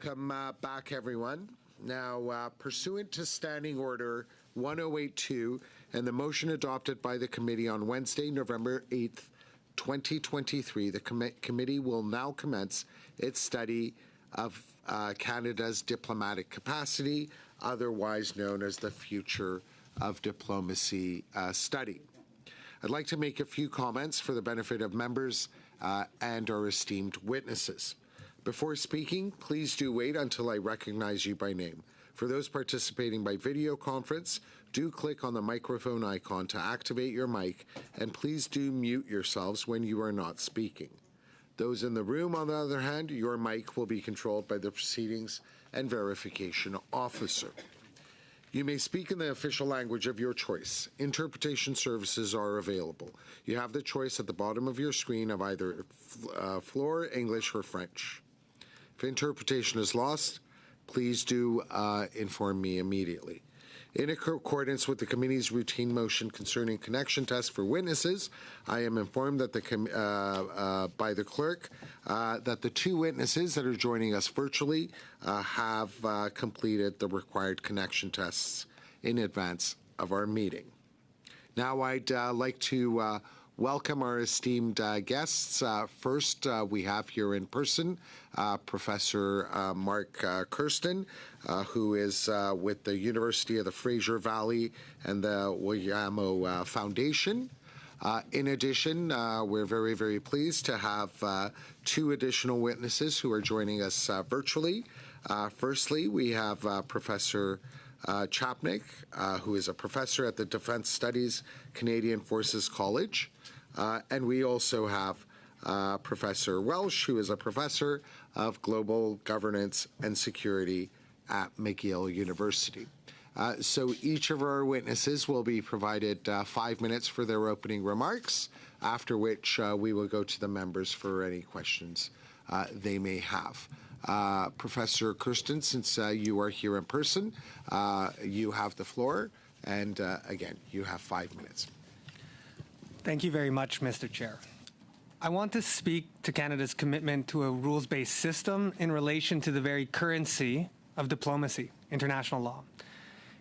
Welcome back, everyone. Now, pursuant to Standing Order 1082 and the motion adopted by the committee on Wednesday, November 8th, 2023, the committee will now commence its study of Canada's diplomatic capacity, otherwise known as the Future of Diplomacy study. I'd like to make a few comments for the benefit of members and our esteemed witnesses. Before speaking, please do wait until I recognize you by name. For those participating by video conference, do click on the microphone icon to activate your mic, and please do mute yourselves when you are not speaking. Those in the room, on the other hand, your mic will be controlled by the Proceedings and Verification Officer. You may speak in the official language of your choice. Interpretation services are available. You have the choice at the bottom of your screen of either Floor, English, or French. If interpretation is lost, please do inform me immediately. In accordance with the committee's routine motion concerning connection tests for witnesses, I am informed that by the clerk that the two witnesses that are joining us virtually have completed the required connection tests in advance of our meeting. Now I'd like to welcome our esteemed guests. First, we have here in person Professor Mark Kirsten, who is with the University of the Fraser Valley and the Wayamo Foundation. In addition, we're very, very pleased to have two additional witnesses who are joining us virtually. Firstly, we have Professor Chapnick, who is a professor at the Defence Studies Canadian Forces College. And we also have Professor Welsh, who is a professor of global governance and security at McGill University. So each of our witnesses will be provided 5 minutes for their opening remarks, after which we will go to the members for any questions they may have. Professor Kirsten, since you are here in person, you have the floor, and again, you have 5 minutes. Thank you very much, Mr. Chair. I want to speak to Canada's commitment to a rules-based system in relation to the very currency of diplomacy, international law.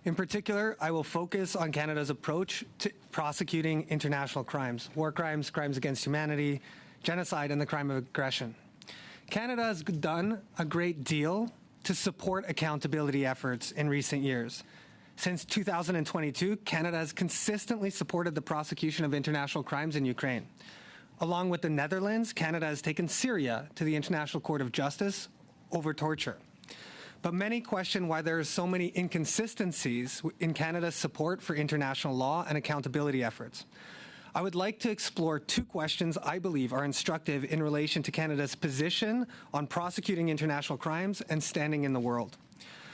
In particular, I will focus on Canada's approach to prosecuting international crimes, war crimes, crimes against humanity, genocide, and the crime of aggression. Canada has done a great deal to support accountability efforts in recent years. Since 2022, Canada has consistently supported the prosecution of international crimes in Ukraine. Along with the Netherlands, Canada has taken Syria to the International Court of Justice over torture. But many question why there are so many inconsistencies in Canada's support for international law and accountability efforts. I would like to explore two questions I believe are instructive in relation to Canada's position on prosecuting international crimes and standing in the world.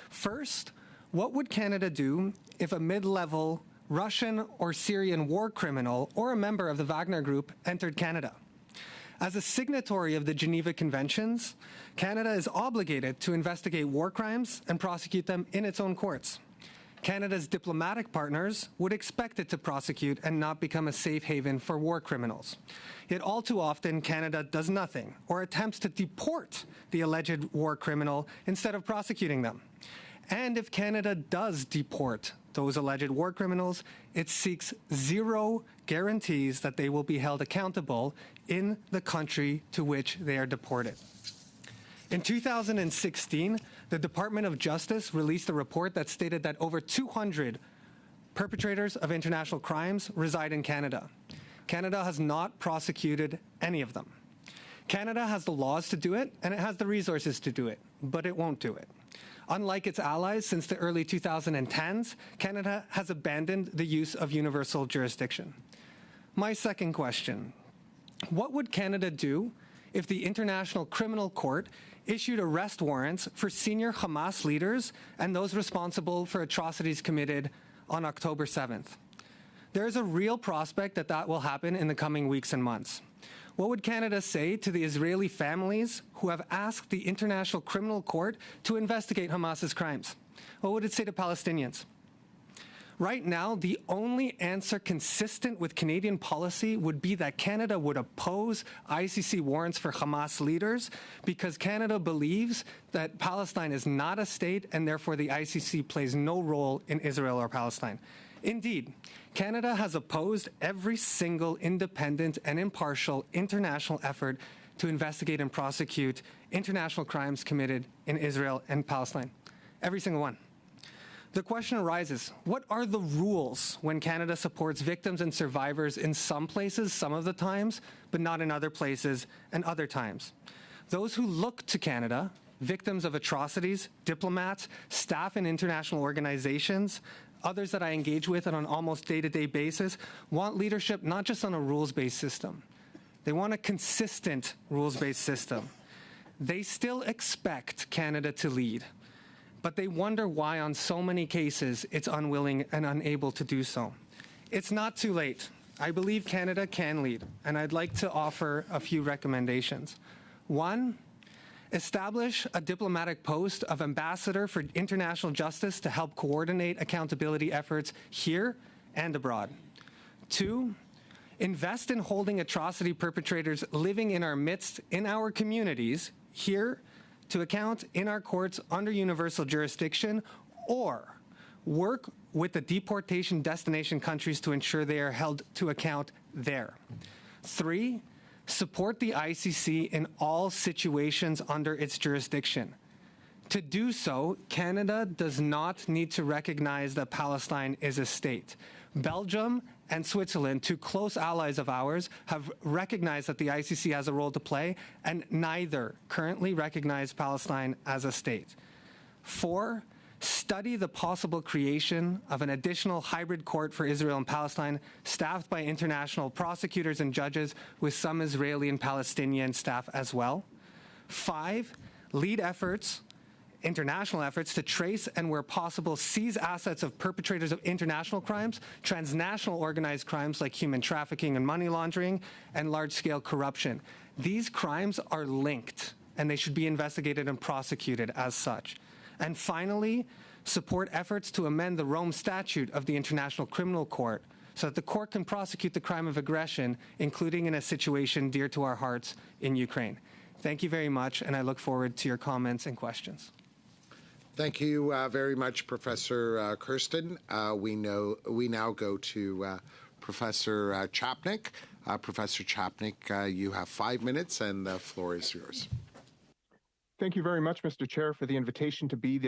First, what would Canada do if a mid-level Russian or Syrian war criminal or a member of the Wagner Group entered Canada? As a signatory of the Geneva Conventions, Canada is obligated to investigate war crimes and prosecute them in its own courts. Canada's diplomatic partners would expect it to prosecute and not become a safe haven for war criminals. Yet all too often, Canada does nothing or attempts to deport the alleged war criminal instead of prosecuting them. And if Canada does deport those alleged war criminals, it seeks zero guarantees that they will be held accountable in the country to which they are deported. In 2016, the Department of Justice released a report that stated that over 200 perpetrators of international crimes reside in Canada. Canada has not prosecuted any of them. Canada has the laws to do it, and it has the resources to do it, but it won't do it. Unlike its allies since the early 2010s, Canada has abandoned the use of universal jurisdiction. My second question, what would Canada do if the International Criminal Court issued arrest warrants for senior Hamas leaders and those responsible for atrocities committed on October 7th? There is a real prospect that that will happen in the coming weeks and months. What would Canada say to the Israeli families who have asked the International Criminal Court to investigate Hamas's crimes? What would it say to Palestinians? Right now, the only answer consistent with Canadian policy would be that Canada would oppose ICC warrants for Hamas leaders because Canada believes that Palestine is not a state and therefore the ICC plays no role in Israel or Palestine. Indeed, Canada has opposed every single independent and impartial international effort to investigate and prosecute international crimes committed in Israel and Palestine. Every single one. The question arises, what are the rules when Canada supports victims and survivors in some places, some of the times, but not in other places and other times? Those who look to Canada, victims of atrocities, diplomats, staff in international organizations, others that I engage with on an almost day-to-day basis, want leadership not just on a rules-based system. They want a consistent rules-based system. They still expect Canada to lead, but they wonder why on so many cases it's unwilling and unable to do so. It's not too late. I believe Canada can lead, and I'd like to offer a few recommendations. One, establish a diplomatic post of ambassador for international justice to help coordinate accountability efforts here and abroad. Two, invest in holding atrocity perpetrators living in our midst, in our communities, here, to account in our courts under universal jurisdiction, or work with the deportation destination countries to ensure they are held to account there. Three, support the ICC in all situations under its jurisdiction. To do so, Canada does not need to recognize that Palestine is a state. Belgium and Switzerland, two close allies of ours, have recognized that the ICC has a role to play, and neither currently recognize Palestine as a state. Four, study the possible creation of an additional hybrid court for Israel and Palestine, staffed by international prosecutors and judges with some Israeli and Palestinian staff as well. Five, lead efforts, international efforts to trace and, where possible, seize assets of perpetrators of international crimes, transnational organized crimes like human trafficking and money laundering, and large-scale corruption. These crimes are linked, and they should be investigated and prosecuted as such. And finally, support efforts to amend the Rome Statute of the International Criminal Court so that the court can prosecute the crime of aggression, including in a situation dear to our hearts in Ukraine. Thank you very much, and I look forward to your comments and questions. Thank you very much, Professor Kirsten. We now go to Professor Chapnick. Professor Chapnick, you have 5 minutes, and the floor is yours. Thank you very much, Mr. Chair, for the invitation to be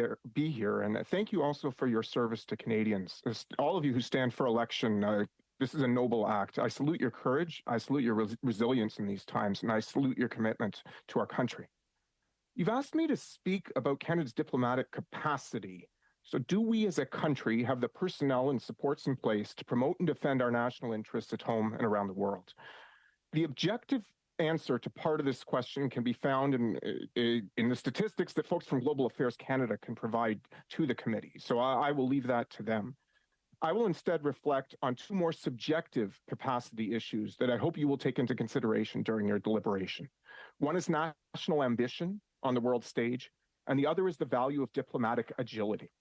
here, and thank you also for your service to Canadians. All of you who stand for election, this is a noble act. I salute your courage, I salute your resilience in these times, and I salute your commitment to our country. You've asked me to speak about Canada's diplomatic capacity. So do we as a country have the personnel and supports in place to promote and defend our national interests at home and around the world? The objective answer to part of this question can be found in the statistics that folks from Global Affairs Canada can provide to the committee. So I will leave that to them. I will instead reflect on two more subjective capacity issues that I hope you will take into consideration during your deliberation. One is national ambition on the world stage, and the other is the value of diplomatic agility.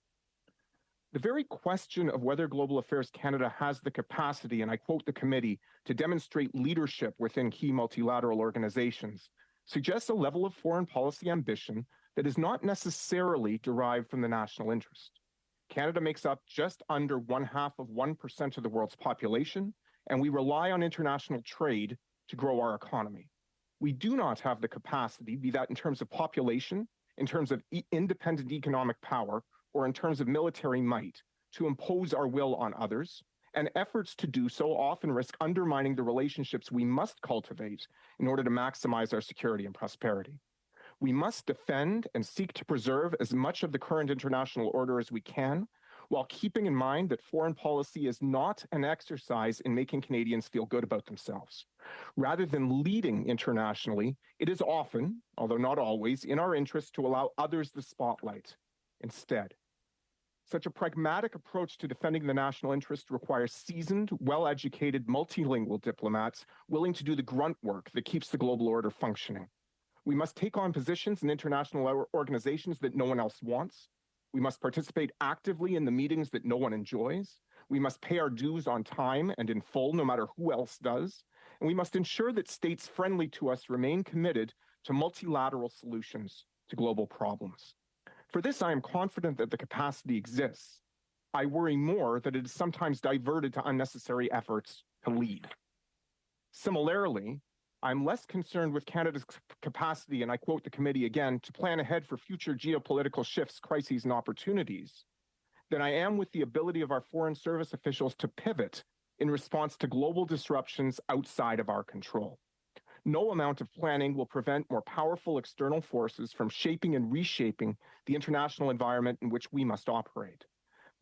The very question of whether Global Affairs Canada has the capacity, and I quote the committee, to demonstrate leadership within key multilateral organizations suggests a level of foreign policy ambition that is not necessarily derived from the national interest. Canada makes up just under 0.5% of the world's population, and we rely on international trade to grow our economy. We do not have the capacity, be that in terms of population, in terms of independent economic power, or in terms of military might, to impose our will on others, and efforts to do so often risk undermining the relationships we must cultivate in order to maximize our security and prosperity. We must defend and seek to preserve as much of the current international order as we can, while keeping in mind that foreign policy is not an exercise in making Canadians feel good about themselves. Rather than leading internationally, it is often, although not always, in our interest to allow others the spotlight instead. Such a pragmatic approach to defending the national interest requires seasoned, well-educated, multilingual diplomats willing to do the grunt work that keeps the global order functioning. We must take on positions in international organizations that no one else wants. We must participate actively in the meetings that no one enjoys. We must pay our dues on time and in full, no matter who else does. And we must ensure that states friendly to us remain committed to multilateral solutions to global problems. For this, I am confident that the capacity exists. I worry more that it is sometimes diverted to unnecessary efforts to lead. Similarly, I'm less concerned with Canada's capacity, and I quote the committee again, to plan ahead for future geopolitical shifts, crises, and opportunities than I am with the ability of our foreign service officials to pivot in response to global disruptions outside of our control. No amount of planning will prevent more powerful external forces from shaping and reshaping the international environment in which we must operate.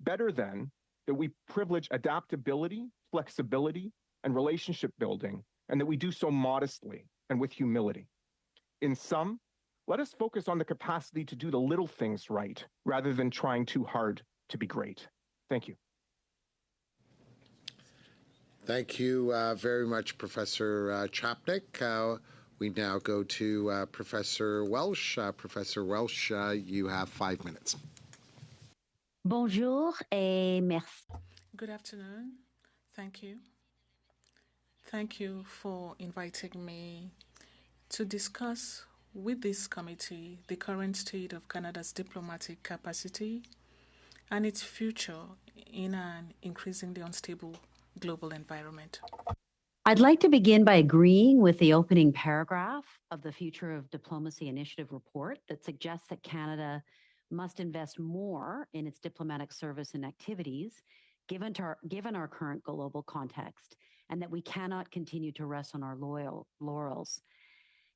Better then that we privilege adaptability, flexibility, and relationship building, and that we do so modestly and with humility. In sum, let us focus on the capacity to do the little things right rather than trying too hard to be great. Thank you. Thank you very much, Professor Chapnick. We now go to Professor Welsh. Professor Welsh, you have 5 minutes. Bonjour et merci. Good afternoon. Thank you. Thank you for inviting me to discuss with this committee the current state of Canada's diplomatic capacity and its future in an increasingly unstable global environment. I'd like to begin by agreeing with the opening paragraph of the Future of Diplomacy Initiative report that suggests that Canada must invest more in its diplomatic service and activities given our current global context, and that we cannot continue to rest on our laurels.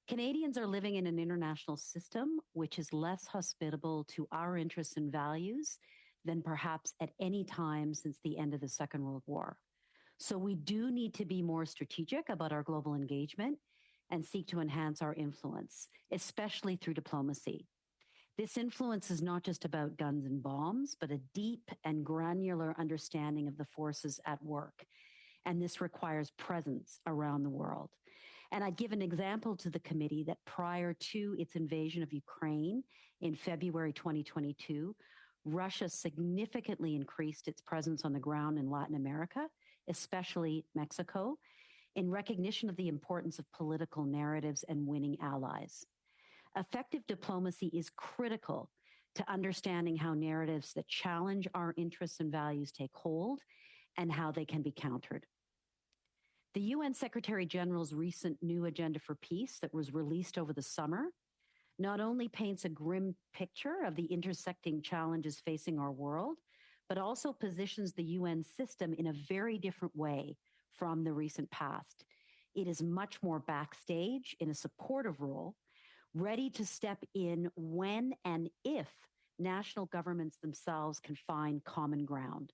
Canadians are living in an international system which is less hospitable to our interests and values than perhaps at any time since the end of the Second World War. So we do need to be more strategic about our global engagement and seek to enhance our influence, especially through diplomacy. This influence is not just about guns and bombs, but a deep and granular understanding of the forces at work. And this requires presence around the world. And I'd give an example to the committee that prior to its invasion of Ukraine in February 2022, Russia significantly increased its presence on the ground in Latin America, especially Mexico, in recognition of the importance of political narratives and winning allies. Effective diplomacy is critical to understanding how narratives that challenge our interests and values take hold and how they can be countered. The UN Secretary General's recent new agenda for peace that was released over the summer not only paints a grim picture of the intersecting challenges facing our world, but also positions the UN system in a very different way from the recent past. It is much more backstage in a supportive role, ready to step in when and if national governments themselves can find common ground.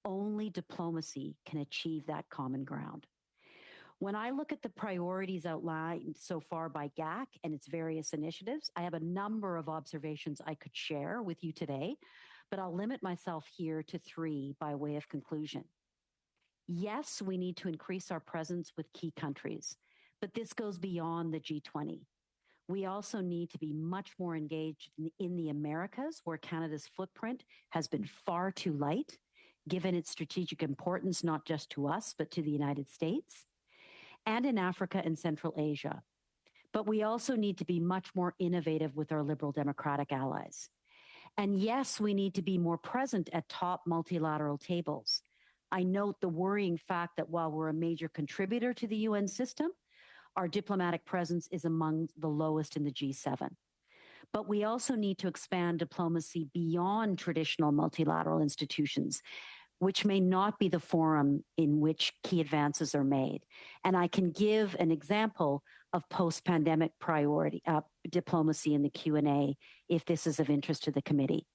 Only diplomacy can achieve that common ground. When I look at the priorities outlined so far by GAC and its various initiatives, I have a number of observations I could share with you today, but I'll limit myself here to 3 by way of conclusion. Yes, we need to increase our presence with key countries, but this goes beyond the G20. We also need to be much more engaged in the Americas, where Canada's footprint has been far too light, given its strategic importance not just to us, but to the United States, and in Africa and Central Asia. But we also need to be much more innovative with our liberal democratic allies. And yes, we need to be more present at top multilateral tables. I note the worrying fact that while we're a major contributor to the UN system, our diplomatic presence is among the lowest in the G7. But we also need to expand diplomacy beyond traditional multilateral institutions, which may not be the forum in which key advances are made. And I can give an example of post-pandemic priority diplomacy in the Q&A if this is of interest to the committee.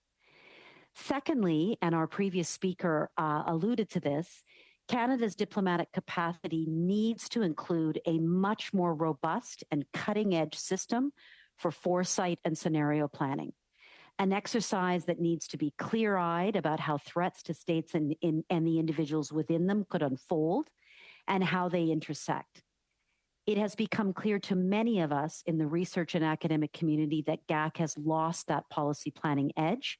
Secondly, and our previous speaker alluded to this, Canada's diplomatic capacity needs to include a much more robust and cutting-edge system for foresight and scenario planning, an exercise that needs to be clear-eyed about how threats to states and the individuals within them could unfold and how they intersect. It has become clear to many of us in the research and academic community that GAC has lost that policy planning edge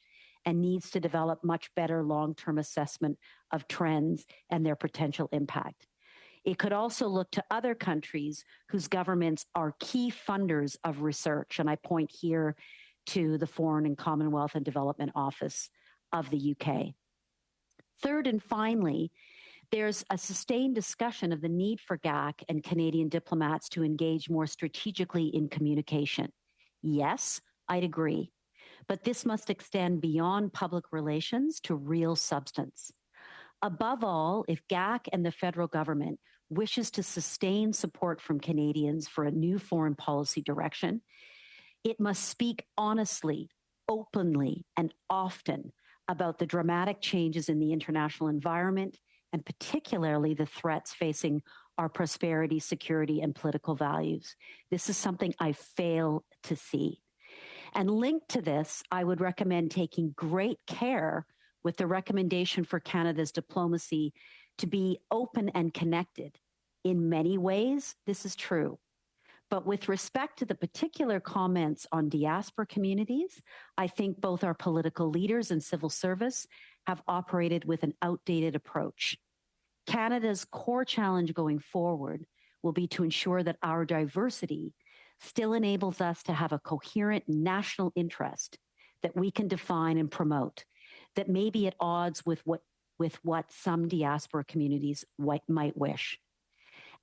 and needs to develop much better long-term assessment of trends and their potential impact. It could also look to other countries whose governments are key funders of research, and I point here to the Foreign and Commonwealth and Development Office of the UK. Third and finally, there's a sustained discussion of the need for GAC and Canadian diplomats to engage more strategically in communication. Yes, I'd agree, but this must extend beyond public relations to real substance. Above all, if GAC and the federal government wishes to sustain support from Canadians for a new foreign policy direction, it must speak honestly, openly, and often about the dramatic changes in the international environment and particularly the threats facing our prosperity, security, and political values. This is something I fail to see. And linked to this, I would recommend taking great care with the recommendation for Canada's diplomacy to be open and connected. In many ways, this is true. But with respect to the particular comments on diaspora communities, I think both our political leaders and civil service have operated with an outdated approach. Canada's core challenge going forward will be to ensure that our diversity still enables us to have a coherent national interest that we can define and promote, that may be at odds with what some diaspora communities might wish.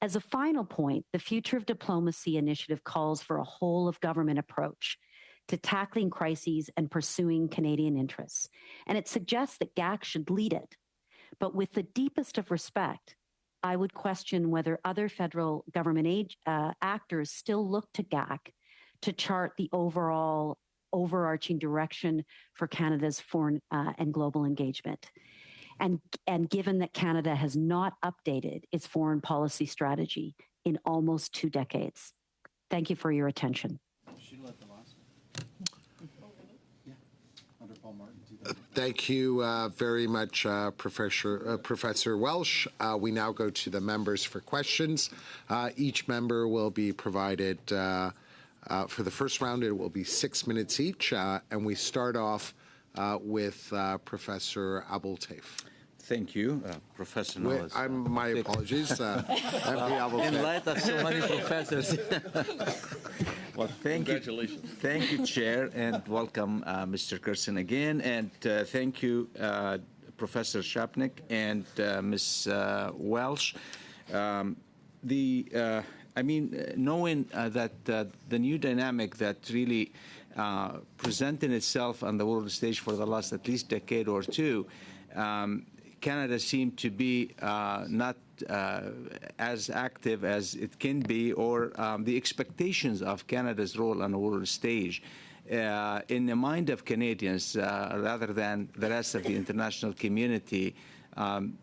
As a final point, the Future of Diplomacy initiative calls for a whole of government approach to tackling crises and pursuing Canadian interests. And it suggests that GAC should lead it. But with the deepest of respect, I would question whether other federal government actors still look to GAC to chart the overall overarching direction for Canada's foreign and global engagement. And given that Canada has not updated its foreign policy strategy in almost 2 decades. Thank you for your attention. Thank you very much, Professor Welsh. We now go to the members for questions. Each member will be provided, for the first round, it will be 6 minutes each, and we start off with Professor Abultaif. Thank you, Professor Knowles. My apologies. In light of so many professors. Well, Congratulations. Thank you, Chair, and welcome, Mr. Gerson again. And thank you, Professor Chapnick and Ms. Welsh. Knowing that the new dynamic that really presented itself on the world stage for the last at least decade or two, Canada seemed to be not as active as it can be, or the expectations of Canada's role on the world stage in the mind of Canadians rather than the rest of the international community.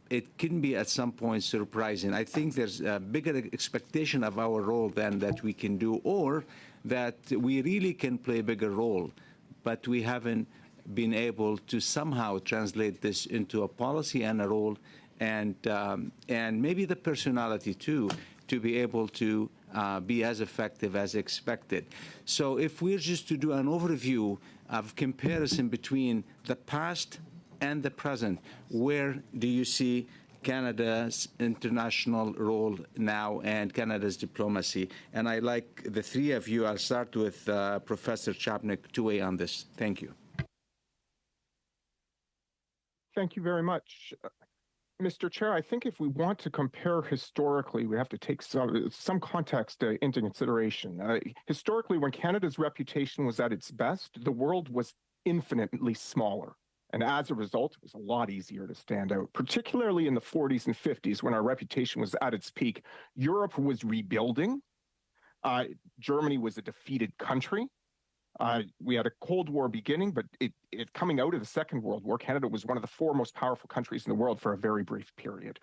It can be at some point surprising. I think there's a bigger expectation of our role than that we can do, or that we really can play a bigger role, but we haven't been able to somehow translate this into a policy and a role, and maybe the personality too, to be able to be as effective as expected. So if we're just to do an overview of comparison between the past and the present, where do you see Canada's international role now and Canada's diplomacy? And I like the three of you. I'll start with Professor Chapnick to weigh on this. Thank you. Thank you very much. Mr. Chair, I think if we want to compare historically, we have to take some context into consideration. Historically, when Canada's reputation was at its best, the world was infinitely smaller. And as a result, it was a lot easier to stand out, particularly in the 40s and 50s when our reputation was at its peak. Europe was rebuilding. Germany was a defeated country. We had a Cold War beginning, but it coming out of the Second World War, Canada was one of the 4 most powerful countries in the world for a very brief period.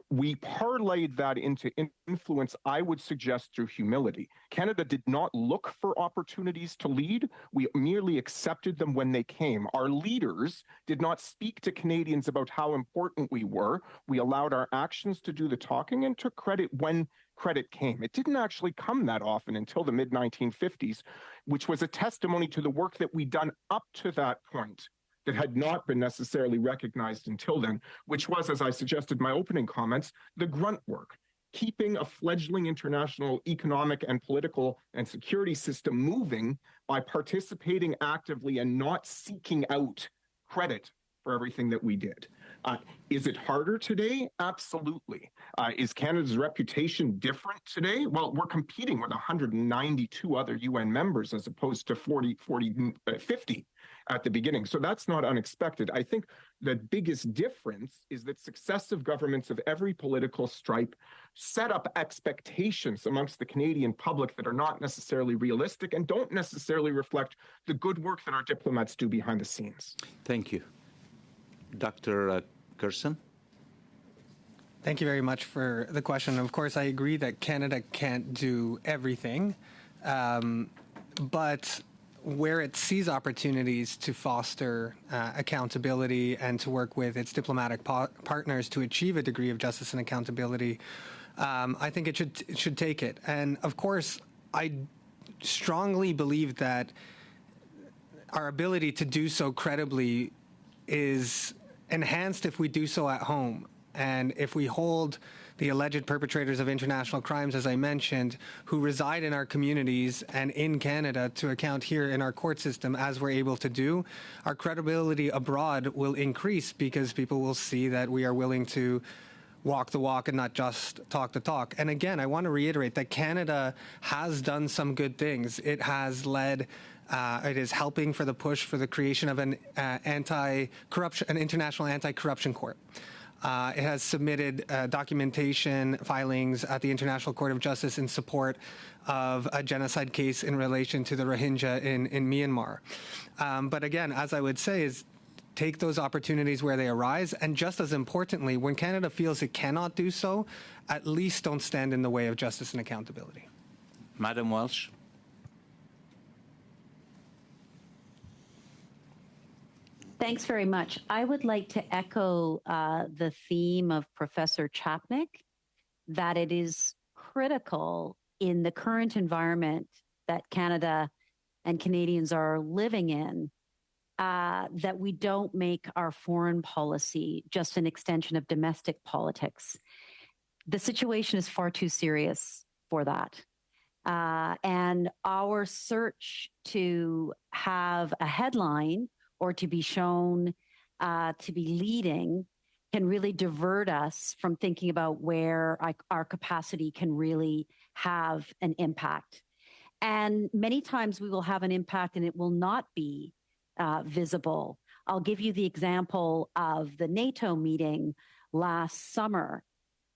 We parlayed that into influence, I would suggest, through humility. Canada did not look for opportunities to lead. We merely accepted them when they came. Our leaders did not speak to Canadians about how important we were. We allowed our actions to do the talking and took credit when credit came. It didn't actually come that often until the mid-1950s, which was a testimony to the work that we'd done up to that point that had not been necessarily recognized until then, which was, as I suggested in my opening comments, the grunt work, keeping a fledgling international economic and political and security system moving by participating actively and not seeking out credit for everything that we did. Is it harder today? Absolutely. Is Canada's reputation different today? Well, we're competing with 192 other UN members as opposed to 50 at the beginning. So that's not unexpected. I think the biggest difference is that successive governments of every political stripe set up expectations amongst the Canadian public that are not necessarily realistic and don't necessarily reflect the good work that our diplomats do behind the scenes. Thank you. Dr. Gerson? Thank you very much for the question. Of course, I agree that Canada can't do everything, but where it sees opportunities to foster accountability and to work with its diplomatic partners to achieve a degree of justice and accountability, I think it should take it. And of course, I strongly believe that our ability to do so credibly is enhanced if we do so at home. And if we hold the alleged perpetrators of international crimes, as I mentioned, who reside in our communities and in Canada to account here in our court system, as we're able to do, our credibility abroad will increase because people will see that we are willing to walk the walk and not just talk the talk. And again, I want to reiterate that Canada has done some good things. It has led it is helping for the push for the creation of an international anti-corruption court. It has submitted documentation filings at the International Court of Justice in support of a genocide case in relation to the Rohingya in Myanmar. But again, as I would say, is take those opportunities where they arise, and just as importantly, when Canada feels it cannot do so, at least don't stand in the way of justice and accountability. Madam Welsh? Thanks very much. I would like to echo the theme of Professor Chapnick, that it is critical in the current environment that Canada and Canadians are living in, that we don't make our foreign policy just an extension of domestic politics. The situation is far too serious for that. And our search to have a headline or to be shown to be leading can really divert us from thinking about where our capacity can really have an impact. And many times we will have an impact and it will not be visible. I'll give you the example of the NATO meeting last summer,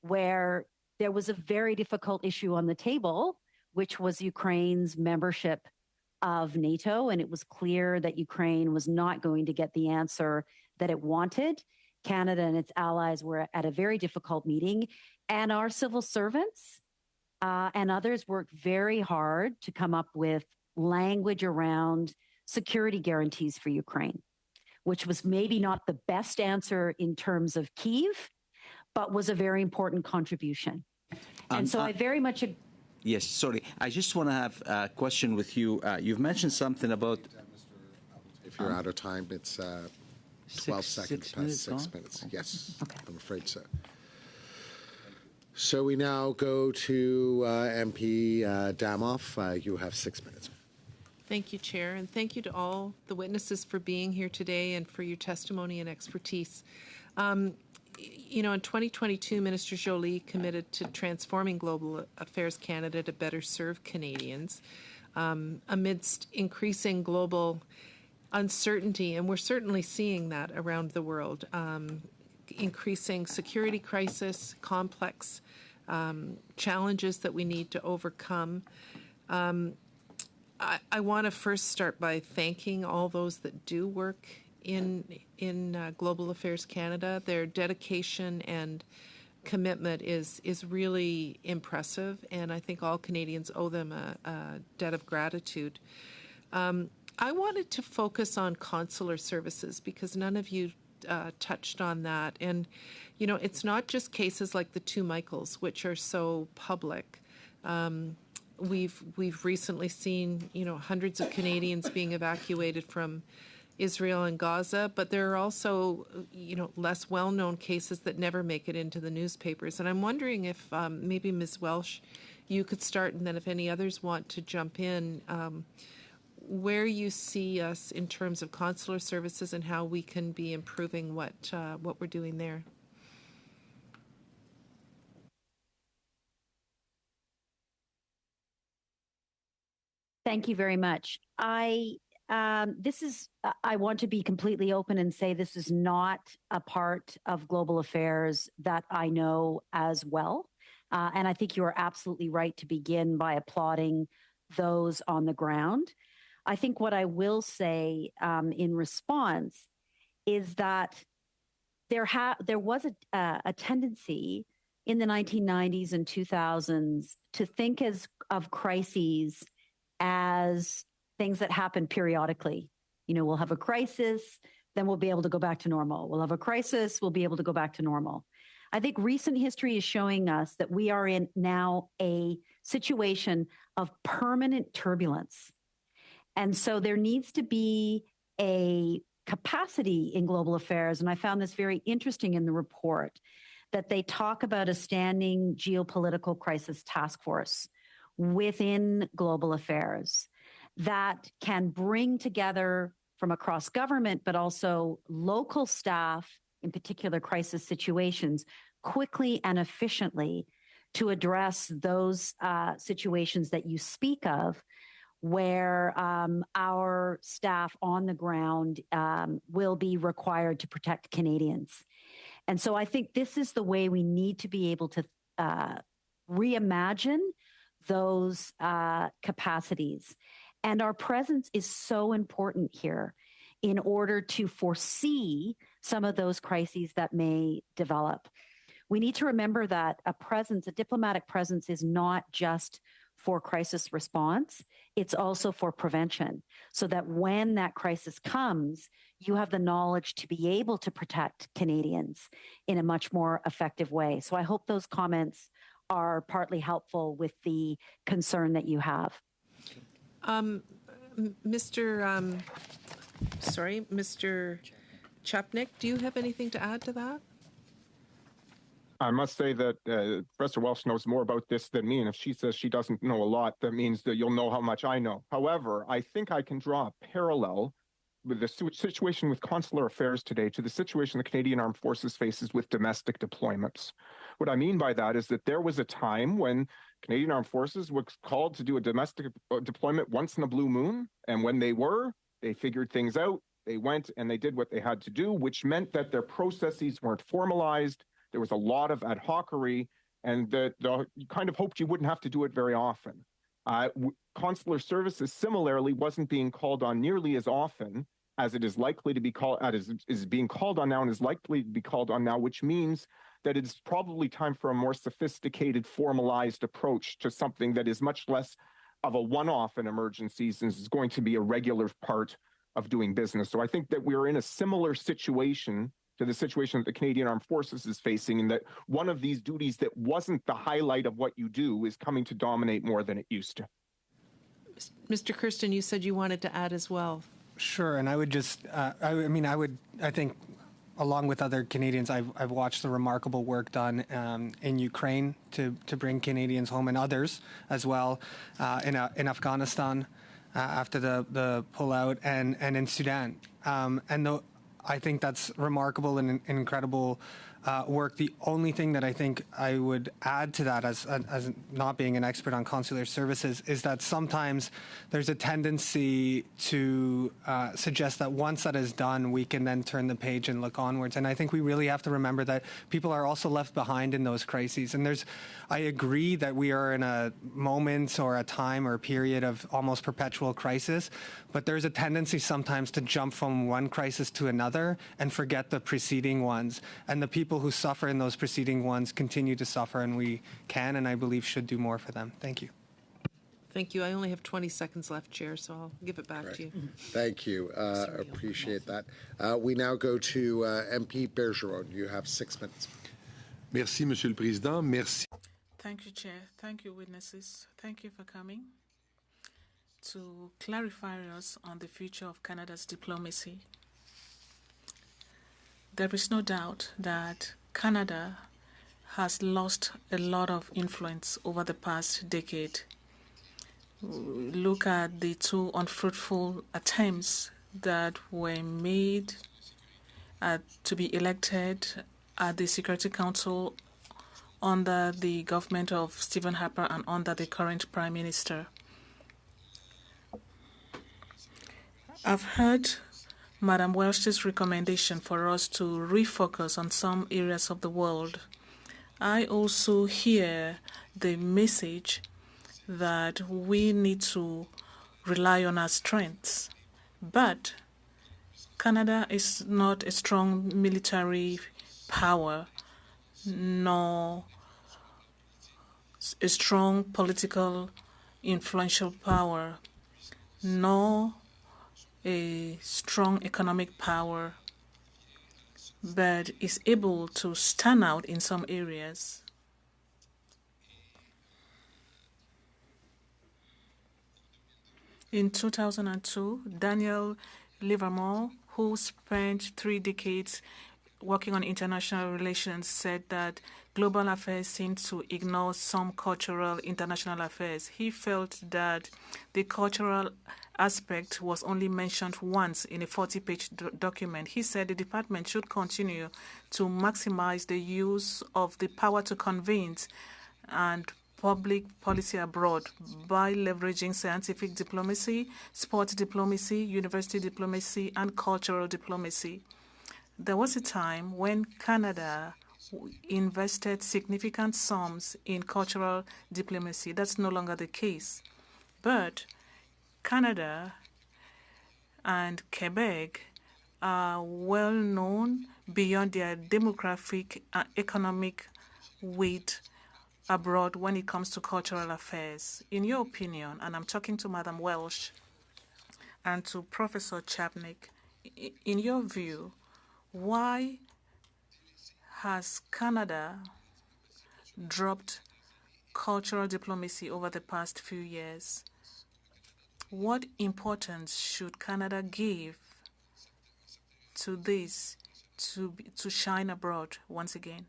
where there was a very difficult issue on the table, which was Ukraine's membership of NATO, and it was clear that Ukraine was not going to get the answer that it wanted. Canada and its allies were at a very difficult meeting, and our civil servants and others worked very hard to come up with language around security guarantees for Ukraine, which was maybe not the best answer in terms of Kyiv, but was a very important contribution. And so I very much agree. Yes, sorry. I just want to have a question with you. You've mentioned something about... If you're out of time, it's 12 seconds past 6 gone? minutes. Yes, Okay. I'm afraid so. So we now go to MP Damoff. You have 6 minutes. Thank you, Chair, and thank you to all the witnesses for being here today and for your testimony and expertise. You know, in 2022, Minister Joly committed to transforming Global Affairs Canada to better serve Canadians amidst increasing global uncertainty, and we're certainly seeing that around the world. Increasing security crisis, complex challenges that we need to overcome. I want to first start by thanking all those that do work in Global Affairs Canada. Their dedication and commitment is really impressive, and I think all Canadians owe them a debt of gratitude. I wanted to focus on consular services because none of you touched on that. And, you know, it's not just cases like the two Michaels, which are so public. We've recently seen, you know, hundreds of Canadians being evacuated from Israel and Gaza, but there are also, less well-known cases that never make it into the newspapers. And I'm wondering if maybe Ms. Welsh, you could start, and then if any others want to jump in, where you see us in terms of consular services and how we can be improving what we're doing there. Thank you very much. I want to be completely open and say this is not a part of global affairs that I know as well. And I think you are absolutely right to begin by applauding those on the ground. I think what I will say in response is that there was a tendency in the 1990s and 2000s to think of crises as things that happen periodically. We'll have a crisis, then we'll be able to go back to normal. We'll have a crisis, we'll be able to go back to normal. I think recent history is showing us that we are in now a situation of permanent turbulence. And so there needs to be a capacity in global affairs. And I found this very interesting in the report that they talk about a standing geopolitical crisis task force within global affairs that can bring together from across government, but also local staff, in particular crisis situations, quickly and efficiently to address those situations that you speak of, where our staff on the ground will be required to protect Canadians. And so I think this is the way we need to be able to reimagine those capacities. And our presence is so important here in order to foresee some of those crises that may develop. We need to remember that a diplomatic presence is not just for crisis response, it's also for prevention, so that when that crisis comes, you have the knowledge to be able to protect Canadians in a much more effective way. So I hope those comments are partly helpful with the concern that you have. Mr. Chapnick, do you have anything to add to that? I must say that Professor Welsh knows more about this than me, and if she says she doesn't know a lot, that means that you'll know how much I know. However, I think I can draw a parallel with the situation with consular affairs today to the situation the Canadian Armed Forces faces with domestic deployments. What I mean by that is that there was a time when Canadian Armed Forces was called to do a domestic deployment once in a blue moon, and when they figured things out, they went and they did what they had to do, which meant that their processes weren't formalized. There was a lot of ad hocery, and you kind of hoped you wouldn't have to do it very often. Consular services similarly wasn't being called on nearly as often as it is likely to be called, is being called on now and is likely to be called on now, which means that it's probably time for a more sophisticated, formalized approach to something that is much less of a one-off in emergencies and is going to be a regular part of doing business. So I think that we're in a similar situation to the situation that the Canadian Armed Forces is facing, and that one of these duties that wasn't the highlight of what you do is coming to dominate more than it used to. Mr. Kirsten, you said you wanted to add as well. Sure, and I would just, I think, along with other Canadians, I've watched the remarkable work done in Ukraine to bring Canadians home, and others as well in Afghanistan after the pullout, and in Sudan. I think that's remarkable and incredible work. The only thing that I think I would add to that, as not being an expert on consular services, is that sometimes there's a tendency to suggest that once that is done, we can then turn the page and look onwards. And I think we really have to remember that people are also left behind in those crises. And I agree that we are in a moment or a time or a period of almost perpetual crisis, but there's a tendency sometimes to jump from one crisis to another and forget the preceding ones. And the people who suffer in those preceding ones continue to suffer, and we can and I believe should do more for them. Thank you. Thank you. I only have 20 seconds left, Chair, so I'll give it back to you. Thank you. Appreciate that. We now go to MP Bergeron. You have 6 minutes. Merci, Monsieur le Président. Merci. Thank you, Chair. Thank you, witnesses. Thank you for coming. to clarify us on the future of Canada's diplomacy. There is no doubt that Canada has lost a lot of influence over the past decade. Look at the two unfruitful attempts that were made to be elected at the Security Council under the government of Stephen Harper and under the current Prime Minister. I've heard Madam Welsh's recommendation for us to refocus on some areas of the world. I also hear the message that we need to rely on our strengths. But Canada is not a strong military power, nor a strong political influential power, nor a strong economic power, but is able to stand out in some areas. In 2002, Daniel Livermore, who spent 3 decades working on international relations, said that global affairs seem to ignore some cultural international affairs. He felt that the cultural aspect was only mentioned once in a 40-page document. He said the department should continue to maximize the use of the power to convince and public policy abroad by leveraging scientific diplomacy, sports diplomacy, university diplomacy, and cultural diplomacy. There was a time when Canada invested significant sums in cultural diplomacy. That's no longer the case. But Canada and Quebec are well known beyond their demographic and economic weight abroad when it comes to cultural affairs. In your opinion, and I'm talking to Madam Welsh and to Professor Chapnick, in your view, why has Canada dropped cultural diplomacy over the past few years? What importance should Canada give to this to shine abroad once again?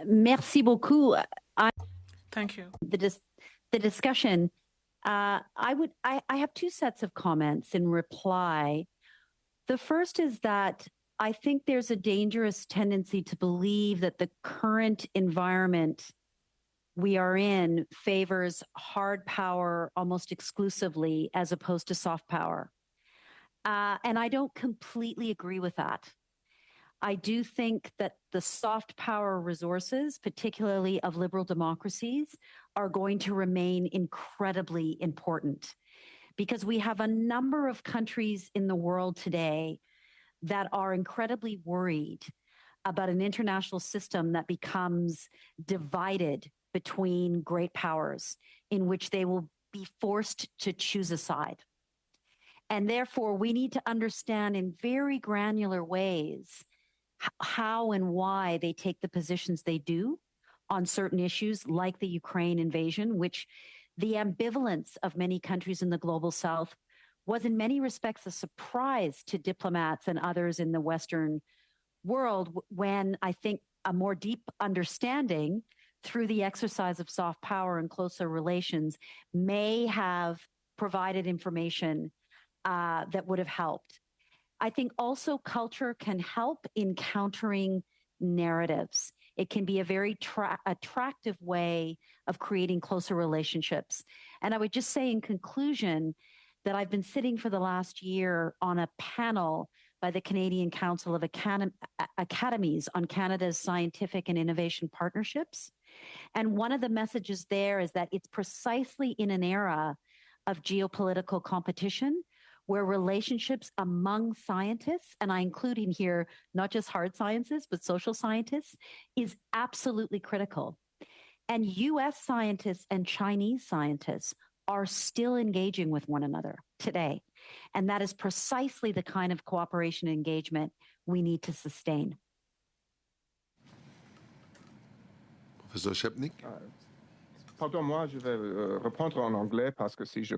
Merci beaucoup. Thank you. The discussion. I have 2 sets of comments in reply. The first is that I think there's a dangerous tendency to believe that the current environment we are in favors hard power almost exclusively as opposed to soft power. And I don't completely agree with that. I do think that the soft power resources, particularly of liberal democracies, are going to remain incredibly important because we have a number of countries in the world today that are incredibly worried about an international system that becomes divided between great powers in which they will be forced to choose a side. And therefore, we need to understand in very granular ways how and why they take the positions they do on certain issues like the Ukraine invasion, which the ambivalence of many countries in the global south was in many respects a surprise to diplomats and others in the Western world, when I think a more deep understanding through the exercise of soft power and closer relations may have provided information that would have helped. I think also culture can help in countering narratives. It can be a very attractive way of creating closer relationships. And I would just say in conclusion that I've been sitting for the last year on a panel by the Canadian Council of Academies on Canada's scientific and innovation partnerships. And one of the messages there is that it's precisely in an era of geopolitical competition where relationships among scientists, and I include in here not just hard sciences, but social scientists, is absolutely critical. And US scientists and Chinese scientists are still engaging with one another today. And that is precisely the kind of cooperation and engagement we need to sustain. Professor Shepnik. Pardon-moi, je vais répondre en anglais parce que si je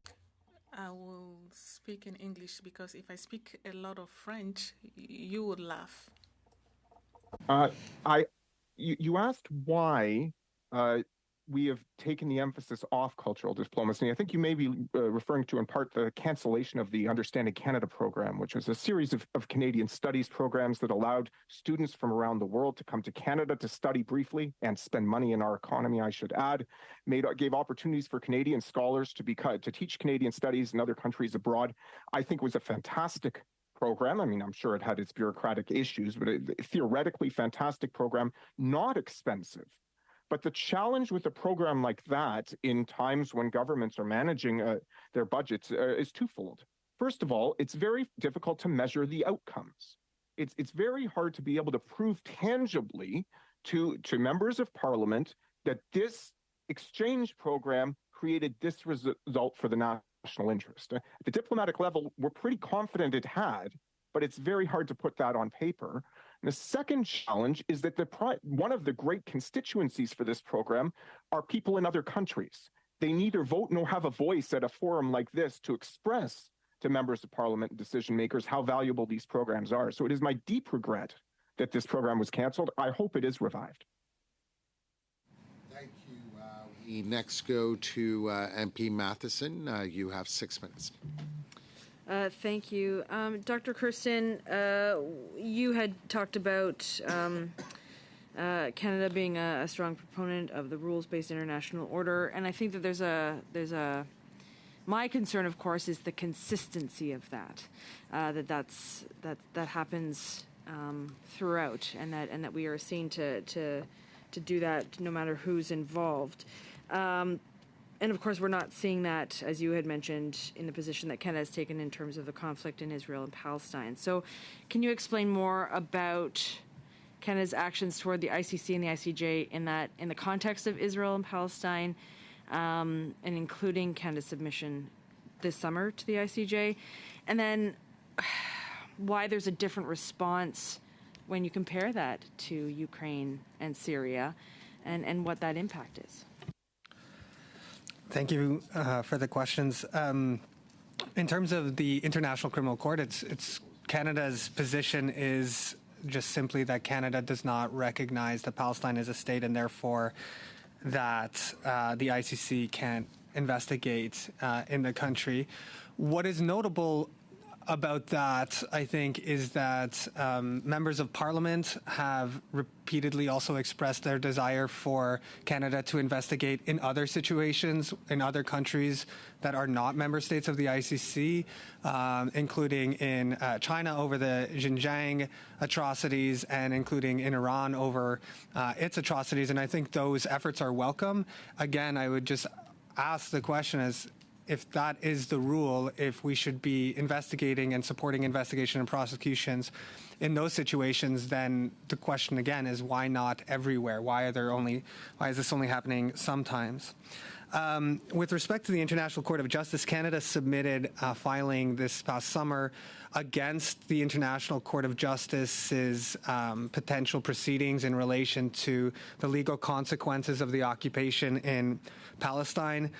I will speak in English because if I speak a lot of French, you would laugh. You asked why we have taken the emphasis off cultural diplomacy. I think you may be referring to, in part, the cancellation of the Understanding Canada program, which was a series of Canadian studies programs that allowed students from around the world to come to Canada to study briefly and spend money in our economy, I should add, gave opportunities for Canadian scholars to teach Canadian studies in other countries abroad. I think was a fantastic program. I mean, I'm sure it had its bureaucratic issues, but a theoretically fantastic program, not expensive. But the challenge with a program like that in times when governments are managing their budgets is twofold. First of all, it's very difficult to measure the outcomes. It's very hard to be able to prove tangibly to members of parliament that this exchange program created this result for the national interest. At the diplomatic level, we're pretty confident it had, but it's very hard to put that on paper. And the second challenge is that one of the great constituencies for this program are people in other countries. They neither vote nor have a voice at a forum like this to express to members of parliament and decision makers how valuable these programs are. So it is my deep regret that this program was canceled. I hope it is revived. Thank you. We next go to MP Matheson. You have 6 minutes. Thank you. Dr. Kirsten, you had talked about Canada being a strong proponent of the rules-based international order, and I think that there's a my concern, of course, is the consistency of that, that happens throughout, and that we are seen to do that no matter who's involved. And of course, we're not seeing that, as you had mentioned, in the position that Canada has taken in terms of the conflict in Israel and Palestine. So can you explain more about Canada's actions toward the ICC and the ICJ in the context of Israel and Palestine, and including Canada's submission this summer to the ICJ? And then why there's a different response when you compare that to Ukraine and Syria, and what that impact is? Thank you for the questions. In terms of the International Criminal Court, it's Canada's position is just simply that Canada does not recognize that Palestine is a state, and therefore that the ICC can't investigate in the country. What is notable about that, I think, is that members of Parliament have repeatedly also expressed their desire for Canada to investigate in other situations in other countries that are not member states of the ICC, including in China over the Xinjiang atrocities and including in Iran over its atrocities. And I think those efforts are welcome. Again, I would just ask the question as if that is the rule, if we should be investigating and supporting investigation and prosecutions in those situations, then the question again is why not everywhere? Why is this only happening sometimes? With respect to the International Court of Justice, Canada submitted a filing this past summer against the International Court of Justice's potential proceedings in relation to the legal consequences of the occupation in Palestine.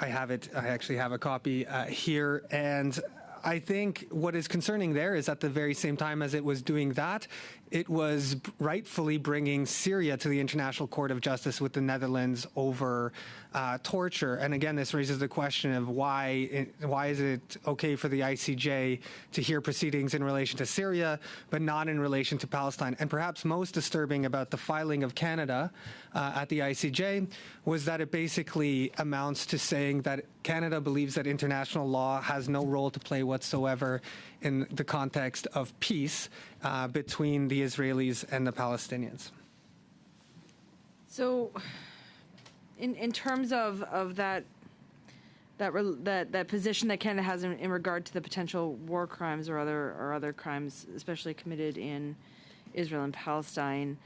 I actually have a copy here, and I think what is concerning there is at the very same time as it was doing that, it was rightfully bringing Syria to the International Court of Justice with the Netherlands over torture. And again, this raises the question of why is it okay for the ICJ to hear proceedings in relation to Syria, but not in relation to Palestine? And perhaps most disturbing about the filing of Canada at the ICJ was that it basically amounts to saying that Canada believes that international law has no role to play whatsoever in the context of peace between the Israelis and the Palestinians. So, in terms of that position that Canada has in regard to the potential war crimes or other crimes, especially committed in Israel and Palestine,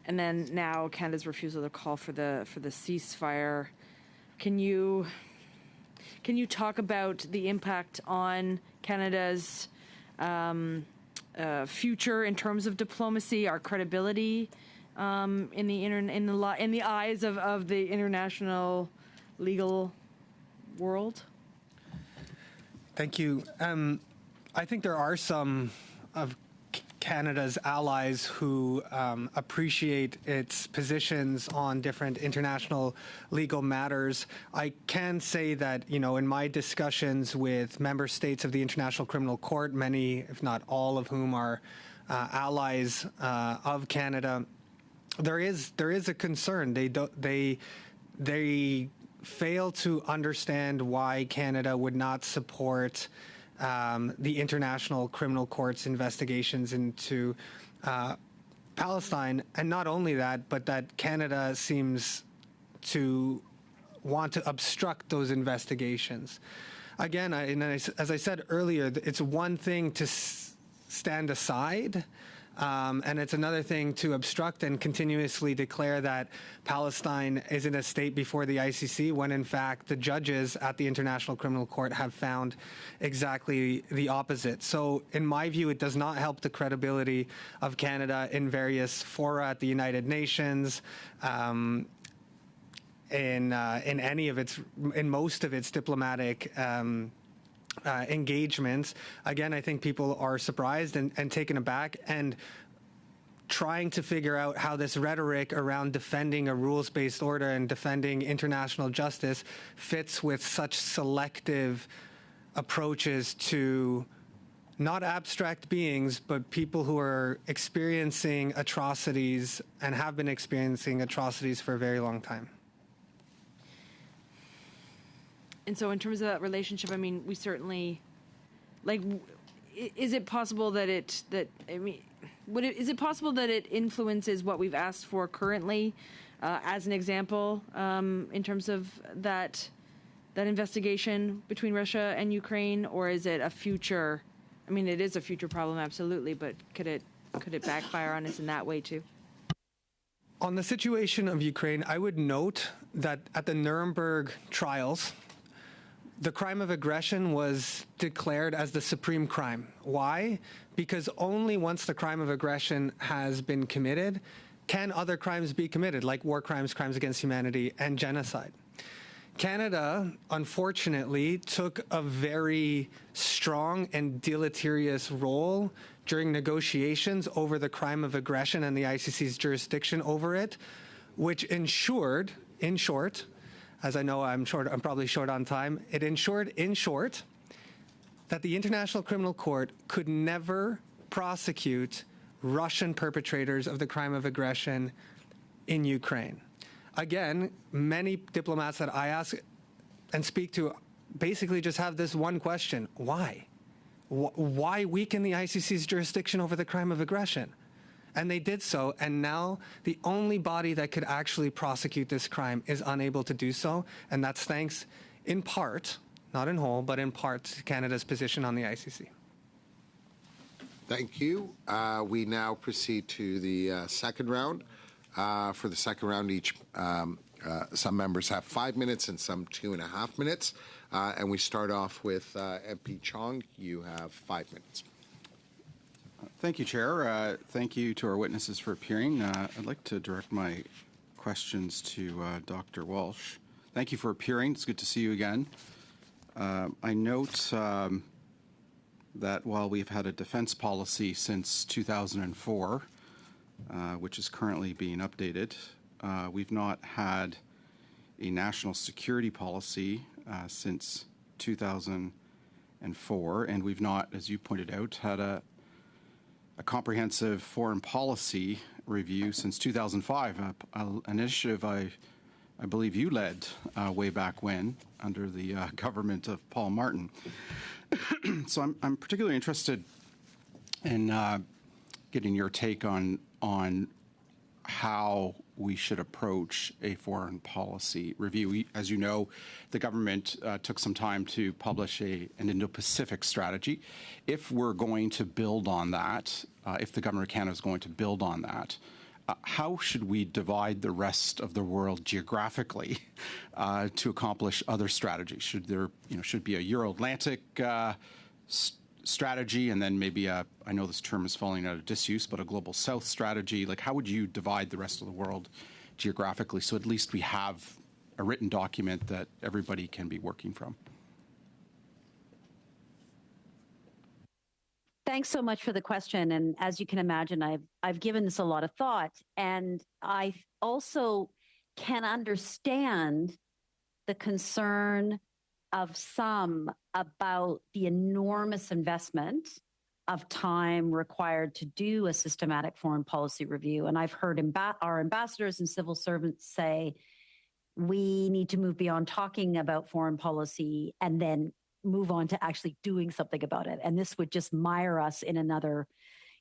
and then now Canada's refusal to call for the ceasefire, can you talk about the impact on Canada's future in terms of diplomacy, our credibility in the eyes of the international legal world? Thank you. I think there are some of Canada's allies who appreciate its positions on different international legal matters. I can say that, in my discussions with member states of the International Criminal Court, many, if not all of whom are allies of Canada, there is a concern. They fail to understand why Canada would not support the International Criminal Court's investigations into Palestine. And not only that, but that Canada seems to want to obstruct those investigations. Again, as I said earlier, it's one thing to stand aside, and it's another thing to obstruct and continuously declare that Palestine isn't a state before the ICC, when in fact the judges at the International Criminal Court have found exactly the opposite. So in my view, it does not help the credibility of Canada in various fora at the United Nations, in most of its diplomatic engagements. Again, I think people are surprised and taken aback and trying to figure out how this rhetoric around defending a rules-based order and defending international justice fits with such selective approaches to not abstract beings, but people who are experiencing atrocities and have been experiencing atrocities for a very long time. And so in terms of that relationship, I mean, we certainly, is it possible that is it possible that it influences what we've asked for currently, as an example, in terms of that investigation between Russia and Ukraine, or is it a future, it is a future problem, absolutely, but could it backfire on us in that way too? On the situation of Ukraine, I would note that at the Nuremberg trials, the crime of aggression was declared as the supreme crime. Why? Because only once the crime of aggression has been committed can other crimes be committed, like war crimes, crimes against humanity, and genocide. Canada, unfortunately, took a very strong and deleterious role during negotiations over the crime of aggression and the ICC's jurisdiction over it, which ensured, in short, as I know I'm probably short on time, it ensured, in short, that the International Criminal Court could never prosecute Russian perpetrators of the crime of aggression in Ukraine. Again, many diplomats that I ask and speak to basically just have this one question: why? Why weaken the ICC's jurisdiction over the crime of aggression? And they did so, and now the only body that could actually prosecute this crime is unable to do so, and that's thanks, in part, not in whole, but in part, to Canada's position on the ICC. Thank you. We now proceed to the second round. For the second round, some members have 5 minutes and some 2.5 minutes. And we start off with MP Chong. You have 5 minutes. Thank you, Chair. Thank you to our witnesses for appearing. I'd like to direct my questions to Dr. Walsh. Thank you for appearing. It's good to see you again. I note that while we've had a defense policy since 2004, which is currently being updated, we've not had a national security policy since 2004, and we've not, as you pointed out, had a comprehensive foreign policy review since 2005, an initiative I believe you led way back when under the government of Paul Martin. So I'm particularly interested in getting your take on how we should approach a foreign policy review. As you know, the government took some time to publish an Indo-Pacific strategy. If we're going to build on that, if the government of Canada is going to build on that, how should we divide the rest of the world geographically to accomplish other strategies? Should there, should be a Euro-Atlantic strategy, and then maybe I know this term is falling out of disuse, but a global south strategy? Like, how would you divide the rest of the world geographically so at least we have a written document that everybody can be working from? Thanks so much for the question. And as you can imagine, I've given this a lot of thought, and I also can understand the concern of some about the enormous investment of time required to do a systematic foreign policy review. And I've heard our ambassadors and civil servants say, we need to move beyond talking about foreign policy and then move on to actually doing something about it. And this would just mire us in another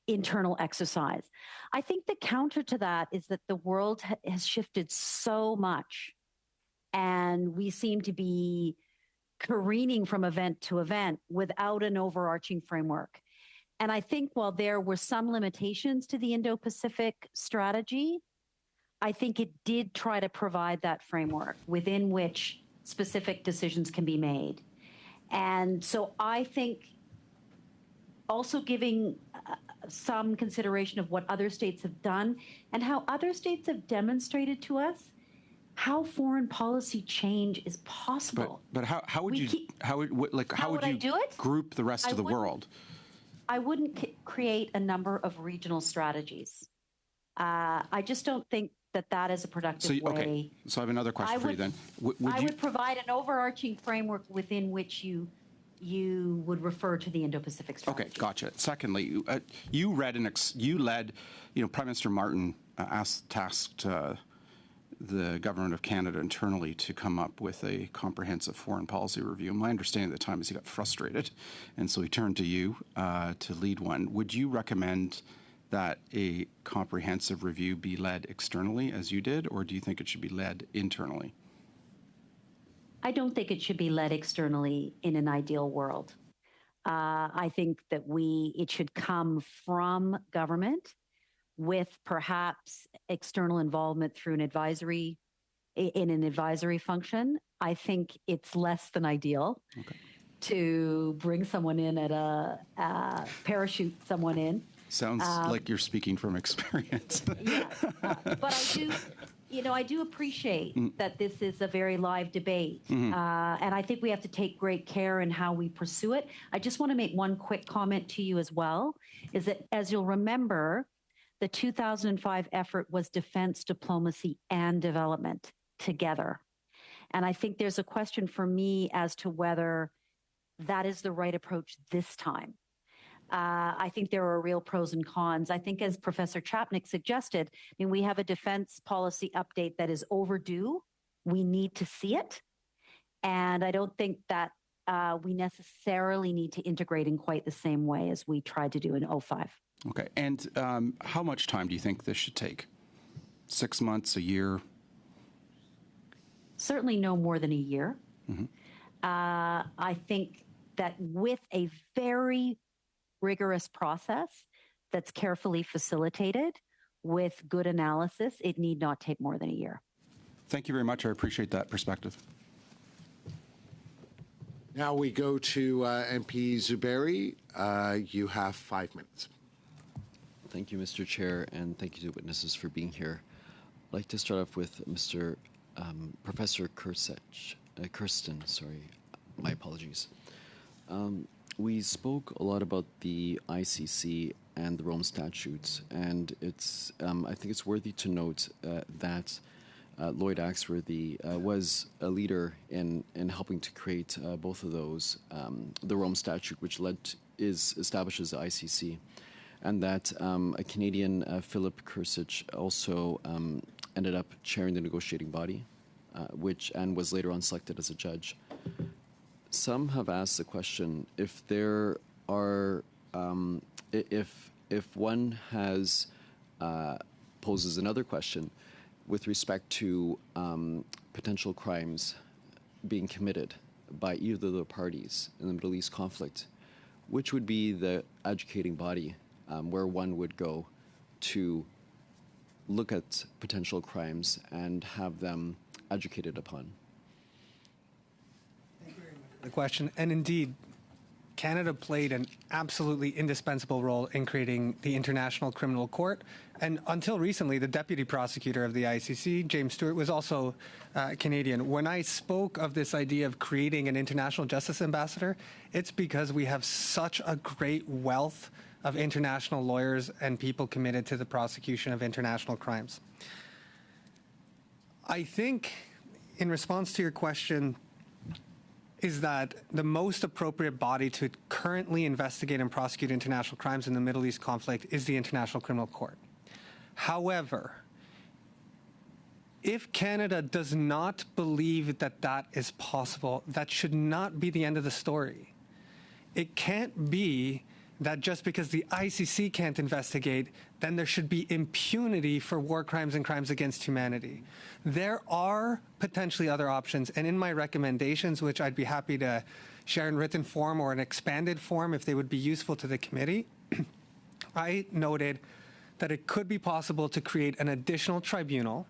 internal exercise. I think the counter to that is that the world has shifted so much, and we seem to be careening from event to event without an overarching framework. And I think while there were some limitations to the Indo-Pacific strategy, I think it did try to provide that framework within which specific decisions can be made. And so I think also giving some consideration of what other states have done and how other states have demonstrated to us how foreign policy change is possible. But how would you do it? Group the rest of the world? I wouldn't create a number of regional strategies. I just don't think that is a productive way. Okay, so I have another question for you then. I would provide an overarching framework within which you would refer to the Indo-Pacific strategy. Okay, gotcha. Secondly, you led, Prime Minister Martin tasked the Government of Canada internally to come up with a comprehensive foreign policy review. My understanding at the time is he got frustrated, and so he turned to you to lead one. Would you recommend that a comprehensive review be led externally as you did, or do you think it should be led internally? I don't think it should be led externally in an ideal world. I think that it should come from government with perhaps external involvement through an advisory function. I think it's less than ideal to bring someone in parachute someone in. Sounds like you're speaking from experience. Yes, but I do appreciate that this is a very live debate, and I think we have to take great care in how we pursue it. I just want to make one quick comment to you as well, is that as you'll remember, the 2005 effort was defense, diplomacy, and development together. And I think there's a question for me as to whether that is the right approach this time. I think there are real pros and cons. I think, as Professor Chapnick suggested, we have a defense policy update that is overdue. We need to see it. And I don't think that we necessarily need to integrate in quite the same way as we tried to do in 2005. Okay. And how much time do you think this should take? 6 months, a year? Certainly no more than a year. I think that with a very rigorous process that's carefully facilitated with good analysis, it need not take more than a year. Thank you very much. I appreciate that perspective. Now we go to MP Zuberi. You have 5 minutes. Thank you, Mr. Chair, and thank you to witnesses for being here. I'd like to start off with Professor Kirsten. My apologies. We spoke a lot about the ICC and the Rome Statutes, and I think it's worthy to note that Lloyd Axworthy was a leader in helping to create both of those, the Rome Statute, which establishes the ICC, and that a Canadian, Philip Kursich, also ended up chairing the negotiating body, and was later on selected as a judge. Some have asked the question if there are, if one poses another question with respect to potential crimes being committed by either of the parties in the Middle East conflict, which would be the adjudicating body where one would go to look at potential crimes and have them adjudicated upon? The question, and indeed, Canada played an absolutely indispensable role in creating the International Criminal Court. And until recently, the deputy prosecutor of the ICC, James Stewart, was also Canadian. When I spoke of this idea of creating an international justice ambassador, it's because we have such a great wealth of international lawyers and people committed to the prosecution of international crimes. I think, in response to your question, is that the most appropriate body to currently investigate and prosecute international crimes in the Middle East conflict is the International Criminal Court. However, if Canada does not believe that that is possible, that should not be the end of the story. It can't be that just because the ICC can't investigate, then there should be impunity for war crimes and crimes against humanity. There are potentially other options, and in my recommendations, which I'd be happy to share in written form or an expanded form if they would be useful to the committee, I noted that it could be possible to create an additional tribunal,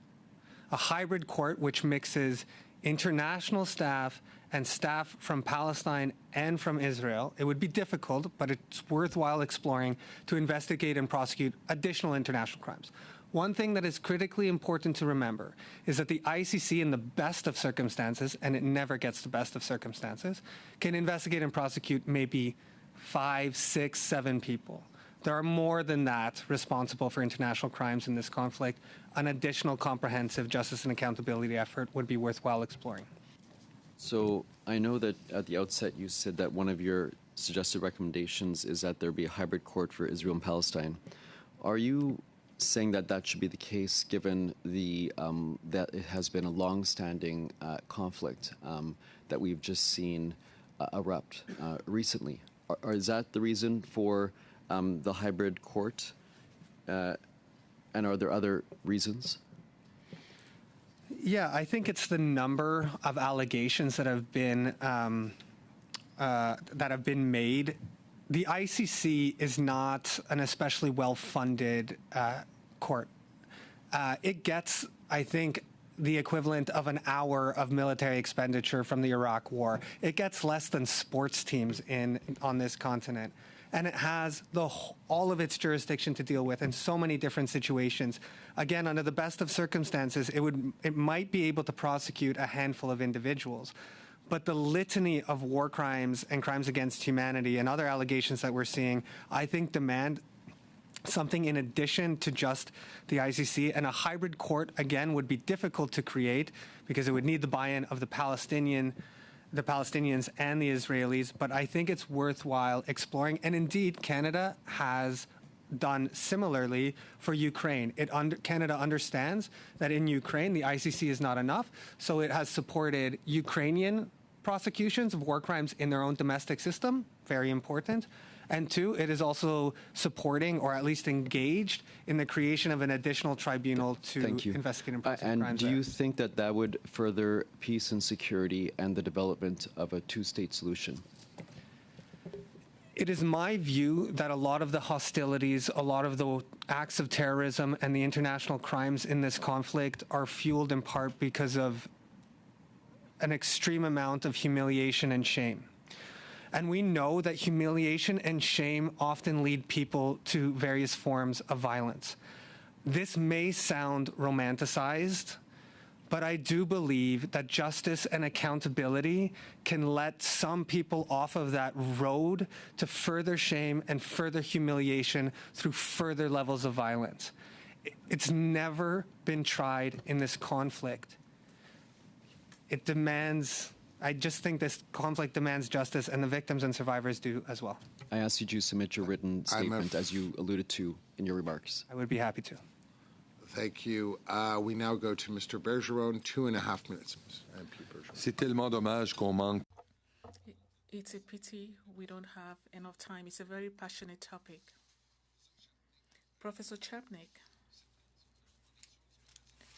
a hybrid court which mixes international staff and staff from Palestine and from Israel. It would be difficult, but it's worthwhile exploring to investigate and prosecute additional international crimes. One thing that is critically important to remember is that the ICC, in the best of circumstances, and it never gets the best of circumstances, can investigate and prosecute maybe 5, 6, 7 people. There are more than that responsible for international crimes in this conflict. An additional comprehensive justice and accountability effort would be worthwhile exploring. So I know that at the outset you said that one of your suggested recommendations is that there be a hybrid court for Israel and Palestine. Are you saying that that should be the case given the that it has been a long-standing conflict that we've just seen erupt recently? Or is that the reason for the hybrid court? And are there other reasons? Yeah, I think it's the number of allegations that have been made. The ICC is not an especially well-funded court. It gets, I think, the equivalent of an hour of military expenditure from the Iraq War. It gets less than sports teams on this continent. And it has all of its jurisdiction to deal with in so many different situations. Again, under the best of circumstances, it might be able to prosecute a handful of individuals. But the litany of war crimes and crimes against humanity and other allegations that we're seeing, I think, demand something in addition to just the ICC. And a hybrid court, again, would be difficult to create because it would need the buy-in of the Palestinians and the Israelis, but I think it's worthwhile exploring. And indeed, Canada has done similarly for Ukraine. Canada understands that in Ukraine, the ICC is not enough, so it has supported Ukrainian prosecutions of war crimes in their own domestic system, very important. And two, it is also supporting, or at least engaged, in the creation of an additional tribunal to investigate and prosecute crimes. And do you think that that would further peace and security and the development of a two-state solution? It is my view that a lot of the hostilities, a lot of the acts of terrorism and the international crimes in this conflict are fueled in part because of an extreme amount of humiliation and shame. And we know that humiliation and shame often lead people to various forms of violence. This may sound romanticized, but I do believe that justice and accountability can let some people off of that road to further shame and further humiliation through further levels of violence. It's never been tried in this conflict. It demands... I just think this conflict demands justice, and the victims and survivors do as well. I ask you to submit your written statement, as you alluded to in your remarks. I would be happy to. Thank you. We now go to Mr. Bergeron, 2.5 minutes. MP Bergeron. C'est tellement dommage qu'on manque. It's a pity we don't have enough time. It's a very passionate topic. Professor Chapnick,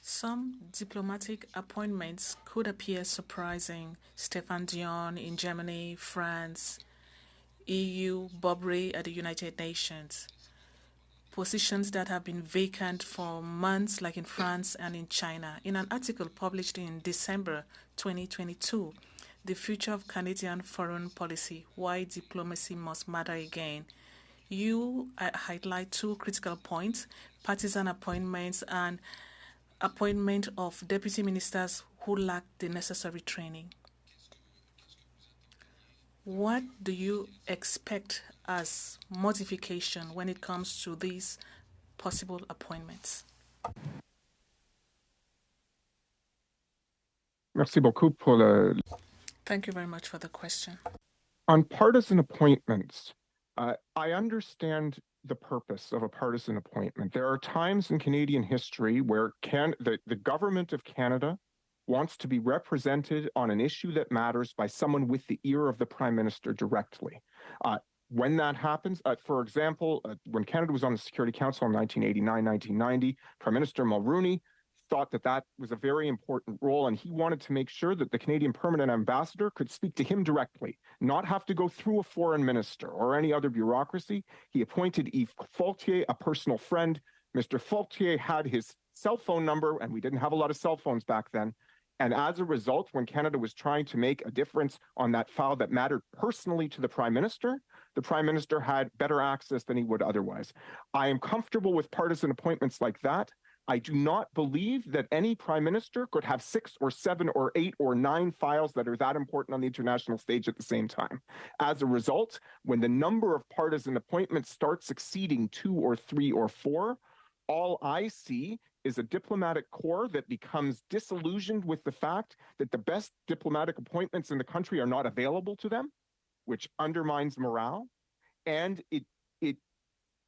some diplomatic appointments could appear surprising. Stéphane Dion in Germany, France, EU, Bob Rae at the United Nations. Positions that have been vacant for months, like in France and in China. In an article published in December 2022, the future of Canadian foreign policy, why diplomacy must matter again. You highlight two critical points: partisan appointments and appointment of deputy ministers who lack the necessary training. What do you expect as modification when it comes to these possible appointments? Merci beaucoup pour le. Thank you very much for the question. On partisan appointments, I understand the purpose of a partisan appointment. There are times in Canadian history where the government of Canada wants to be represented on an issue that matters by someone with the ear of the Prime Minister directly. When that happens, for example, when Canada was on the Security Council in 1989-1990, Prime Minister Mulroney thought that that was a very important role, and he wanted to make sure that the Canadian permanent ambassador could speak to him directly, not have to go through a foreign minister or any other bureaucracy. He appointed Yves Faultier, a personal friend. Mr. Faultier had his cell phone number, and we didn't have a lot of cell phones back then. And as a result, when Canada was trying to make a difference on that file that mattered personally to the Prime Minister had better access than he would otherwise. I am comfortable with partisan appointments like that. I do not believe that any Prime Minister could have 6 or 7 or 8 or 9 files that are that important on the international stage at the same time. As a result, when the number of partisan appointments starts exceeding 2 or 3 or 4, all I see is a diplomatic corps that becomes disillusioned with the fact that the best diplomatic appointments in the country are not available to them, which undermines morale, and it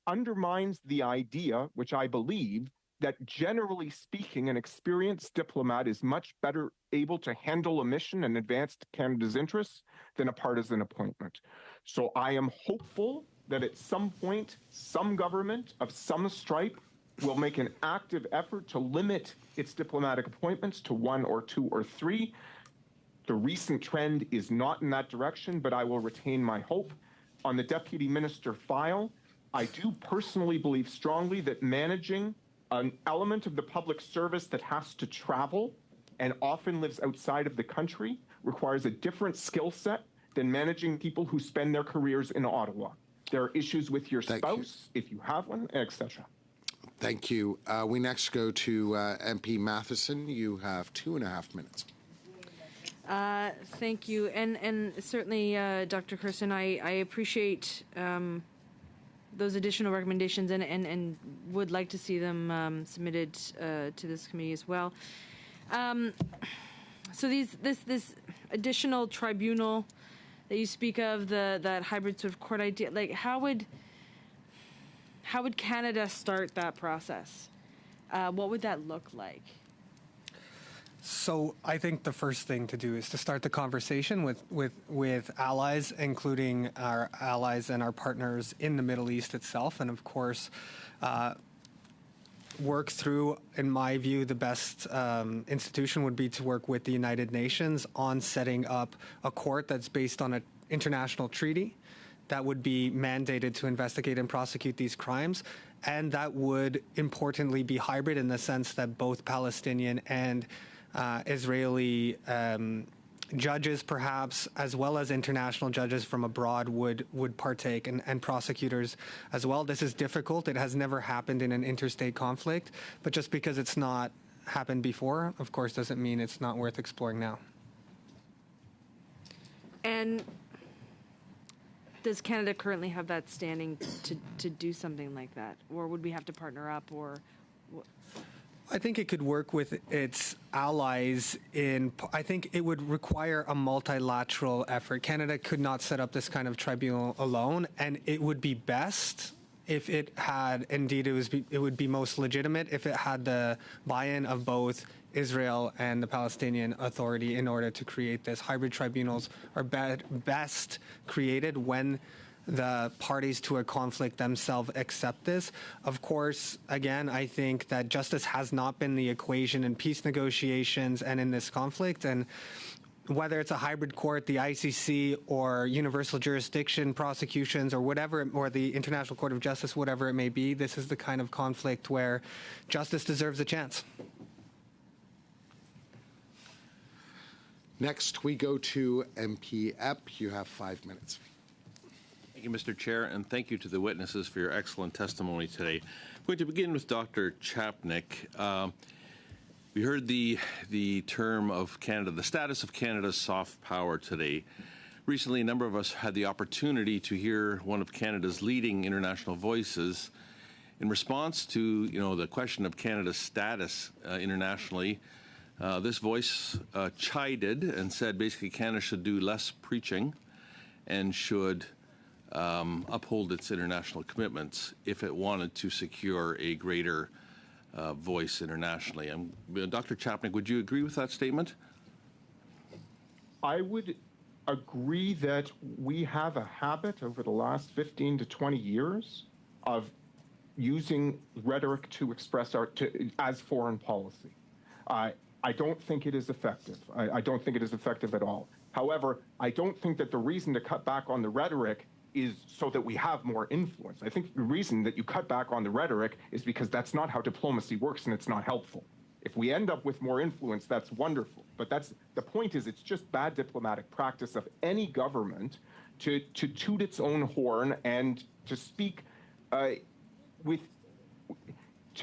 undermines the idea, which I believe, that generally speaking, an experienced diplomat is much better able to handle a mission and advance Canada's interests than a partisan appointment. So I am hopeful that at some point, some government of some stripe will make an active effort to limit its diplomatic appointments to 1 or 2 or 3. The recent trend is not in that direction, but I will retain my hope. On the deputy minister file, I do personally believe strongly that managing an element of the public service that has to travel and often lives outside of the country requires a different skill set than managing people who spend their careers in Ottawa. There are issues with your spouse, if you have one, etc. Thank you. We next go to MP Matheson. You have 2.5 minutes. Thank you. And certainly, Dr. Kirsten, I appreciate those additional recommendations and would like to see them submitted to this committee as well. So this additional tribunal that you speak of, that hybrid sort of court idea, like how would Canada start that process? What would that look like? So I think the first thing to do is to start the conversation with allies, including our allies and our partners in the Middle East itself, and of course, work through, in my view, the best institution would be to work with the United Nations on setting up a court that's based on an international treaty that would be mandated to investigate and prosecute these crimes, and that would importantly be hybrid in the sense that both Palestinian and Israeli judges, perhaps, as well as international judges from abroad would partake, and prosecutors as well. This is difficult. It has never happened in an interstate conflict, but just because it's not happened before, of course, doesn't mean it's not worth exploring now. And does Canada currently have that standing to do something like that? Or would we have to partner up, or... I think it could work with its allies I think it would require a multilateral effort. Canada could not set up this kind of tribunal alone, and it would be best if it had, indeed it would be most legitimate if it had the buy-in of both Israel and the Palestinian Authority in order to create this. Hybrid tribunals are best created when the parties to a conflict themselves accept this. Of course, again, I think that justice has not been the equation in peace negotiations and in this conflict. And whether it's a hybrid court, the ICC, or universal jurisdiction prosecutions, or whatever, or the International Court of Justice, whatever it may be, this is the kind of conflict where justice deserves a chance. Next, we go to MP Epp. You have 5 minutes. Thank you, Mr. Chair, and thank you to the witnesses for your excellent testimony today. I'm going to begin with Dr. Chapnick. We heard the term of Canada, the status of Canada's soft power today. Recently, a number of us had the opportunity to hear one of Canada's leading international voices in response to, the question of Canada's status internationally. This voice chided and said basically Canada should do less preaching and should uphold its international commitments if it wanted to secure a greater voice internationally. Dr. Chapnick, would you agree with that statement? I would agree that we have a habit over the last 15 to 20 years of using rhetoric to express as foreign policy. I don't think it is effective. I don't think it is effective at all. However, I don't think that the reason to cut back on the rhetoric is so that we have more influence. I think the reason that you cut back on the rhetoric is because that's not how diplomacy works and it's not helpful. If we end up with more influence, that's wonderful. But the point is, it's just bad diplomatic practice of any government to toot its own horn and to speak to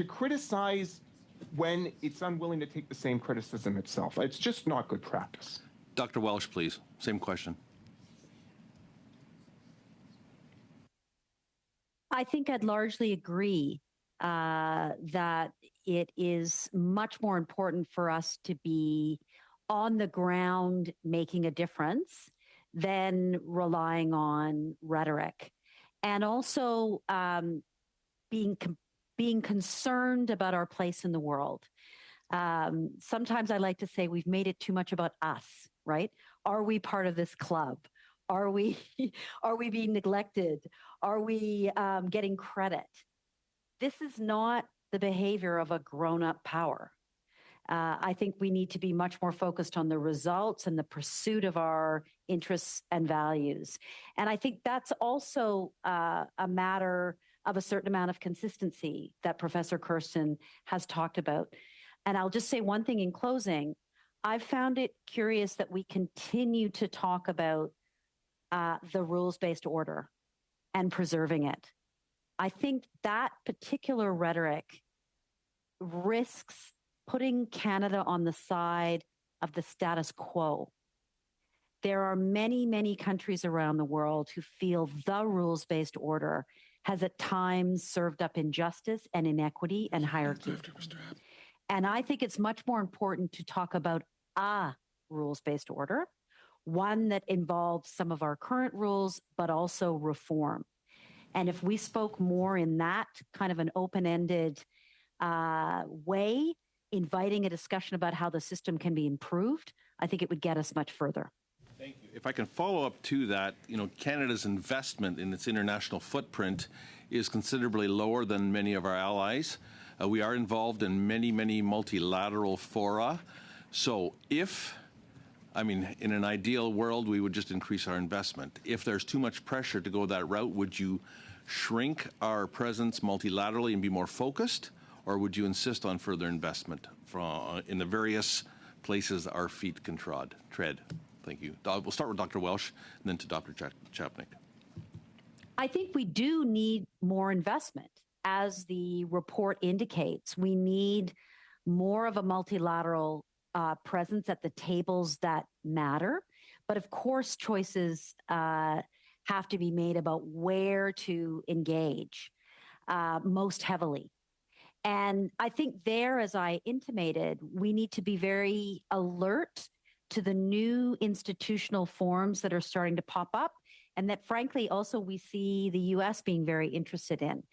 criticize when it's unwilling to take the same criticism itself. It's just not good practice. Dr. Welsh, please. Same question. I think I'd largely agree that it is much more important for us to be on the ground making a difference than relying on rhetoric. And also being concerned about our place in the world. Sometimes I like to say we've made it too much about us, right? Are we part of this club? Are we being neglected? Are we getting credit? This is not the behavior of a grown-up power. I think we need to be much more focused on the results and the pursuit of our interests and values. And I think that's also a matter of a certain amount of consistency that Professor Kirsten has talked about. And I'll just say one thing in closing. I've found it curious that we continue to talk about the rules-based order and preserving it. I think that particular rhetoric risks putting Canada on the side of the status quo. There are many, many countries around the world who feel the rules-based order has at times served up injustice and inequity and hierarchy. And I think it's much more important to talk about a rules-based order, one that involves some of our current rules, but also reform. And if we spoke more in that kind of an open-ended way, inviting a discussion about how the system can be improved, I think it would get us much further. Thank you. If I can follow up to that, Canada's investment in its international footprint is considerably lower than many of our allies. We are involved in many, many multilateral fora. So in an ideal world, we would just increase our investment. If there's too much pressure to go that route, would you shrink our presence multilaterally and be more focused? Or would you insist on further investment in the various places our feet can tread? Thank you. We'll start with Dr. Welsh and then to Dr. Chapnick. I think we do need more investment. As the report indicates, we need more of a multilateral presence at the tables that matter. But of course, choices have to be made about where to engage most heavily. And I think there, as I intimated, we need to be very alert to the new institutional forms that are starting to pop up, and that frankly also we see the US being very interested in.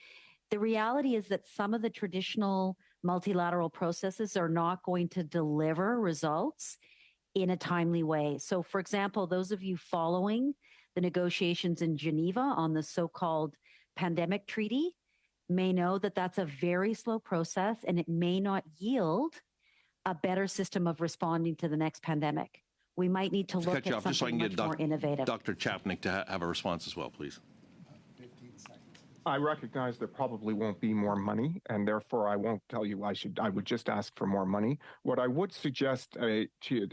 The reality is that some of the traditional multilateral processes are not going to deliver results in a timely way. So for example, those of you following the negotiations in Geneva on the so-called pandemic treaty may know that that's a very slow process and it may not yield a better system of responding to the next pandemic. We might need to look at something much more innovative. Dr. Chapnick to have a response as well, please. I recognize there probably won't be more money, and therefore I won't tell you I would just ask for more money. What I would suggest to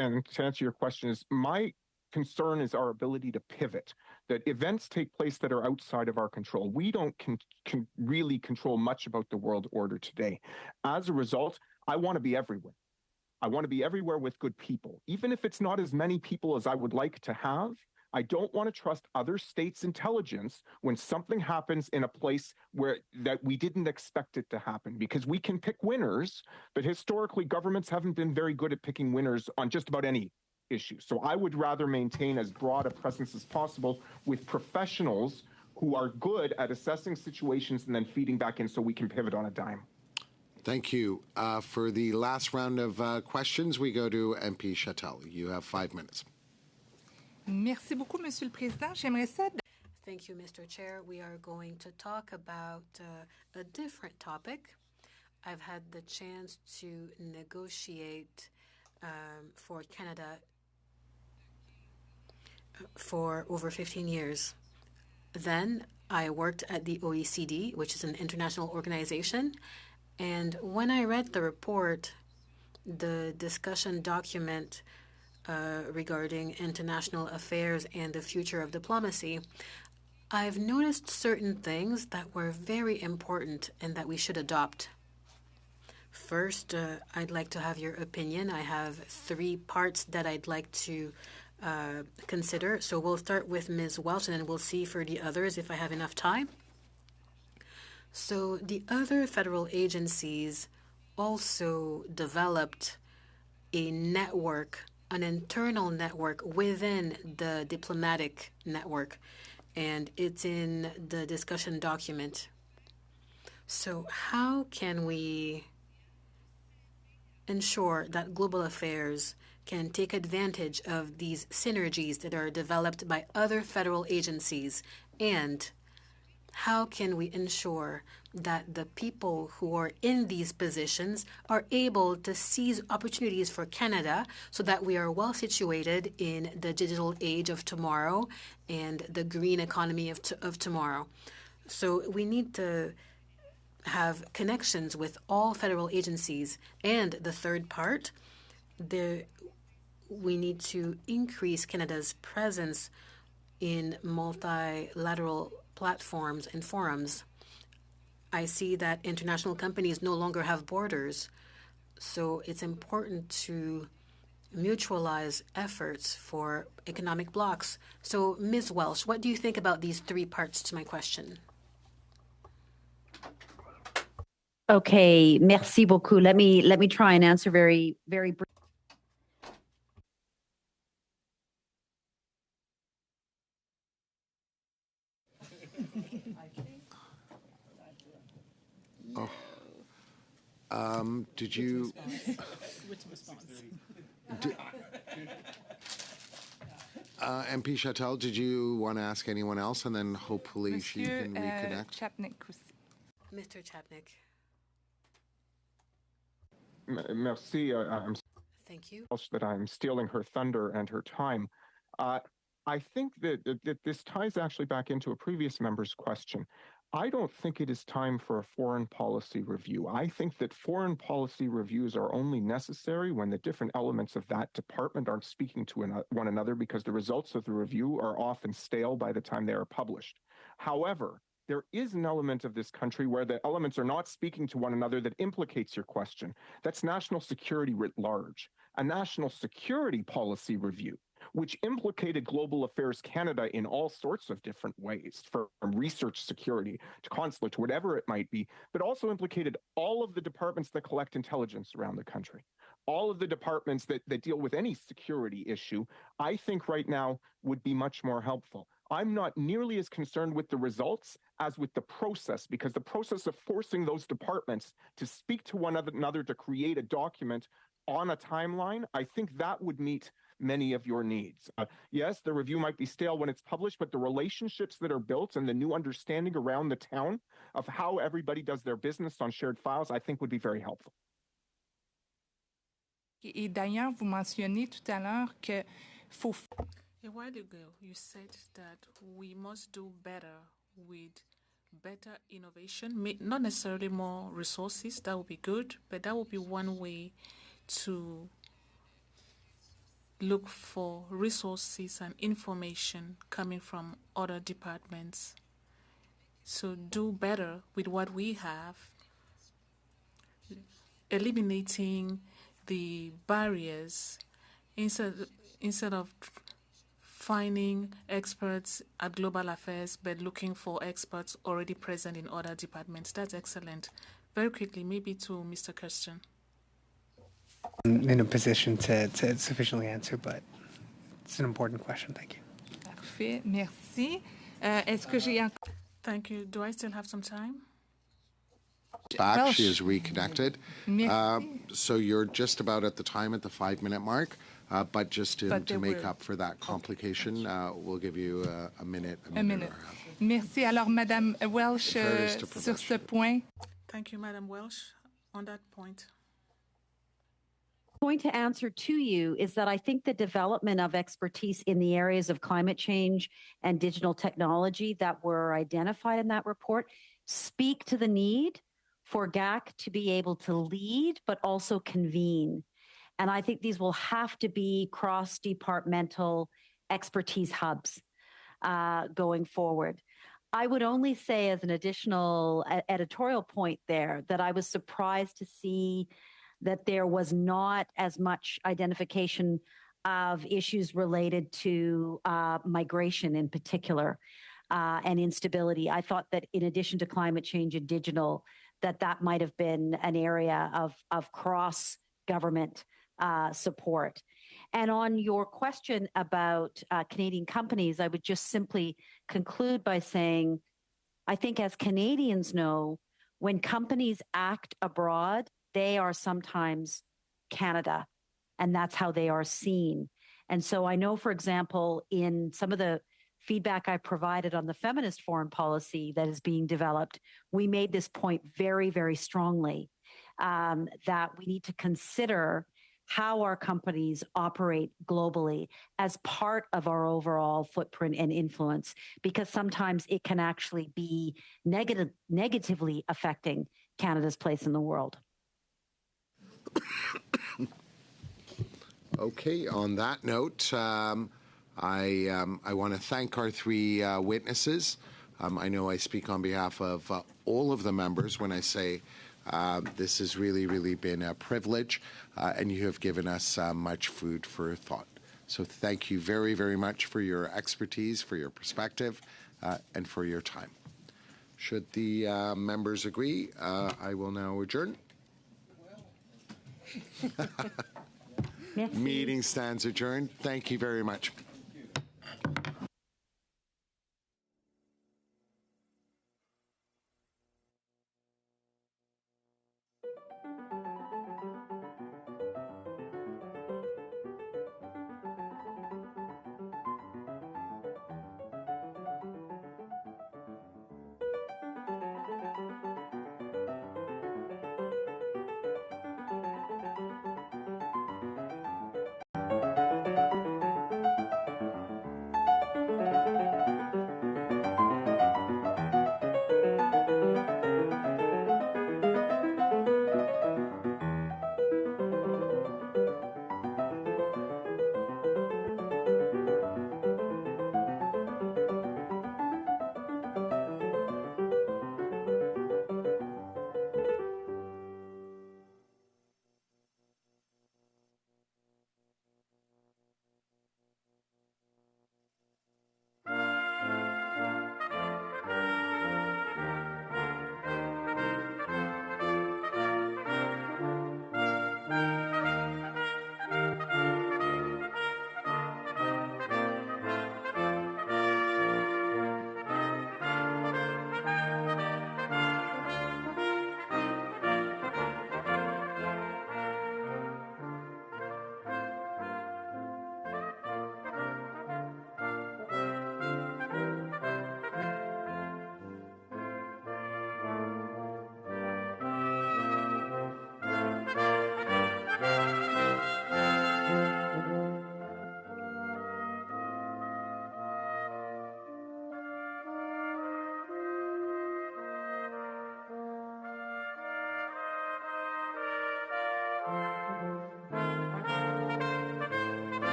answer your question is my concern is our ability to pivot, that events take place that are outside of our control. We don't can really control much about the world order today. As a result, I want to be everywhere. I want to be everywhere with good people, even if it's not as many people as I would like to have. I don't want to trust other states' intelligence when something happens in a place where that we didn't expect it to happen, because we can pick winners, but historically governments haven't been very good at picking winners on just about any issue. So I would rather maintain as broad a presence as possible with professionals who are good at assessing situations and then feeding back in so we can pivot on a dime. Thank you. For the last round of questions, we go to MP Chattel. You have 5 minutes. Merci beaucoup, Monsieur le Président. J'aimerais ça. Thank you, Mr. Chair. We are going to talk about a different topic. I've had the chance to negotiate for Canada for over 15 years. Then I worked at the OECD, which is an international organization. And when I read the report, the discussion document regarding international affairs and the future of diplomacy, I've noticed certain things that were very important and that we should adopt. First, I'd like to have your opinion. I have 3 parts that I'd like to consider. So we'll start with Ms. Welch, and then we'll see for the others if I have enough time. So the other federal agencies also developed a network, an internal network within the diplomatic network, and it's in the discussion document. So how can we ensure that global affairs can take advantage of these synergies that are developed by other federal agencies? And how can we ensure that the people who are in these positions are able to seize opportunities for Canada so that we are well situated in the digital age of tomorrow and the green economy of tomorrow? So we need to have connections with all federal agencies. And the third part, we need to increase Canada's presence in multilateral platforms and forums. I see that international companies no longer have borders, so it's important to mutualize efforts for economic blocs. So, Ms. Welsh, what do you think about these 3 parts to my question? Okay, merci beaucoup. Let me try and answer very briefly. Did you? MP Chattel, did you want to ask anyone else, and then hopefully she can reconnect? Chapnik. Mr. Chapnik. Merci. I'm Thank you. that I'm stealing her thunder and her time. I think that this ties actually back into a previous member's question. I don't think it is time for a foreign policy review. I think that foreign policy reviews are only necessary when the different elements of that department aren't speaking to one another, because the results of the review are often stale by the time they are published. However, there is an element of this country where the elements are not speaking to one another that implicates your question. That's national security writ large. A national security policy review, which implicated Global Affairs Canada in all sorts of different ways, from research security to consulate to whatever it might be, but also implicated all of the departments that collect intelligence around the country, all of the departments that deal with any security issue, I think right now would be much more helpful. I'm not nearly as concerned with the results as with the process, because the process of forcing those departments to speak to one another to create a document on a timeline, I think that would meet many of your needs. Yes, the review might be stale when it's published, but the relationships that are built and the new understanding around the town of how everybody does their business on shared files, I think would be very helpful. Et d'ailleurs, vous mentionnez tout à l'heure que faut. A while ago, you said that we must do better with better innovation, not necessarily more resources. That would be good, but that would be one way to look for resources and information coming from other departments. So do better with what we have, eliminating the barriers instead of finding experts at global affairs, but looking for experts already present in other departments. That's excellent. Very quickly, maybe to Mr. Kirsten. In a position to sufficiently answer, but it's an important question. Thank you. Parfait, merci. Est-ce que j'ai encore... Thank you. Do I still have some time? Back, she is reconnected. Merci. So you're just about at the time at the 5-minute mark, but just to But there make were- up for that complication, we'll give you a minute. Un minute. Merci. Alors, Madame Welsh, Fairness to sur ce point. Thank you, Madam Welsh. On that point. Going to answer to you is that I think the development of expertise in the areas of climate change and digital technology that were identified in that report speak to the need for GAC to be able to lead, but also convene. And I think these will have to be cross-departmental expertise hubs going forward. I would only say as an additional editorial point there that I was surprised to see that there was not as much identification of issues related to migration in particular and instability. I thought that in addition to climate change and digital, that might have been an area of cross-government support. And on your question about Canadian companies, I would just simply conclude by saying, I think as Canadians know, when companies act abroad, they are sometimes Canada, and that's how they are seen. And so I know, for example, in some of the feedback I provided on the feminist foreign policy that is being developed, we made this point very, very strongly that we need to consider how our companies operate globally as part of our overall footprint and influence, because sometimes it can actually be negatively affecting Canada's place in the world. Okay, on that note, I want to thank our three witnesses. I know I speak on behalf of all of the members when I say this has really, really been a privilege, and you have given us much food for thought. So thank you very, very much for your expertise, for your perspective, and for your time. Should the members agree, I will now adjourn. Meeting stands adjourned. Thank you very much.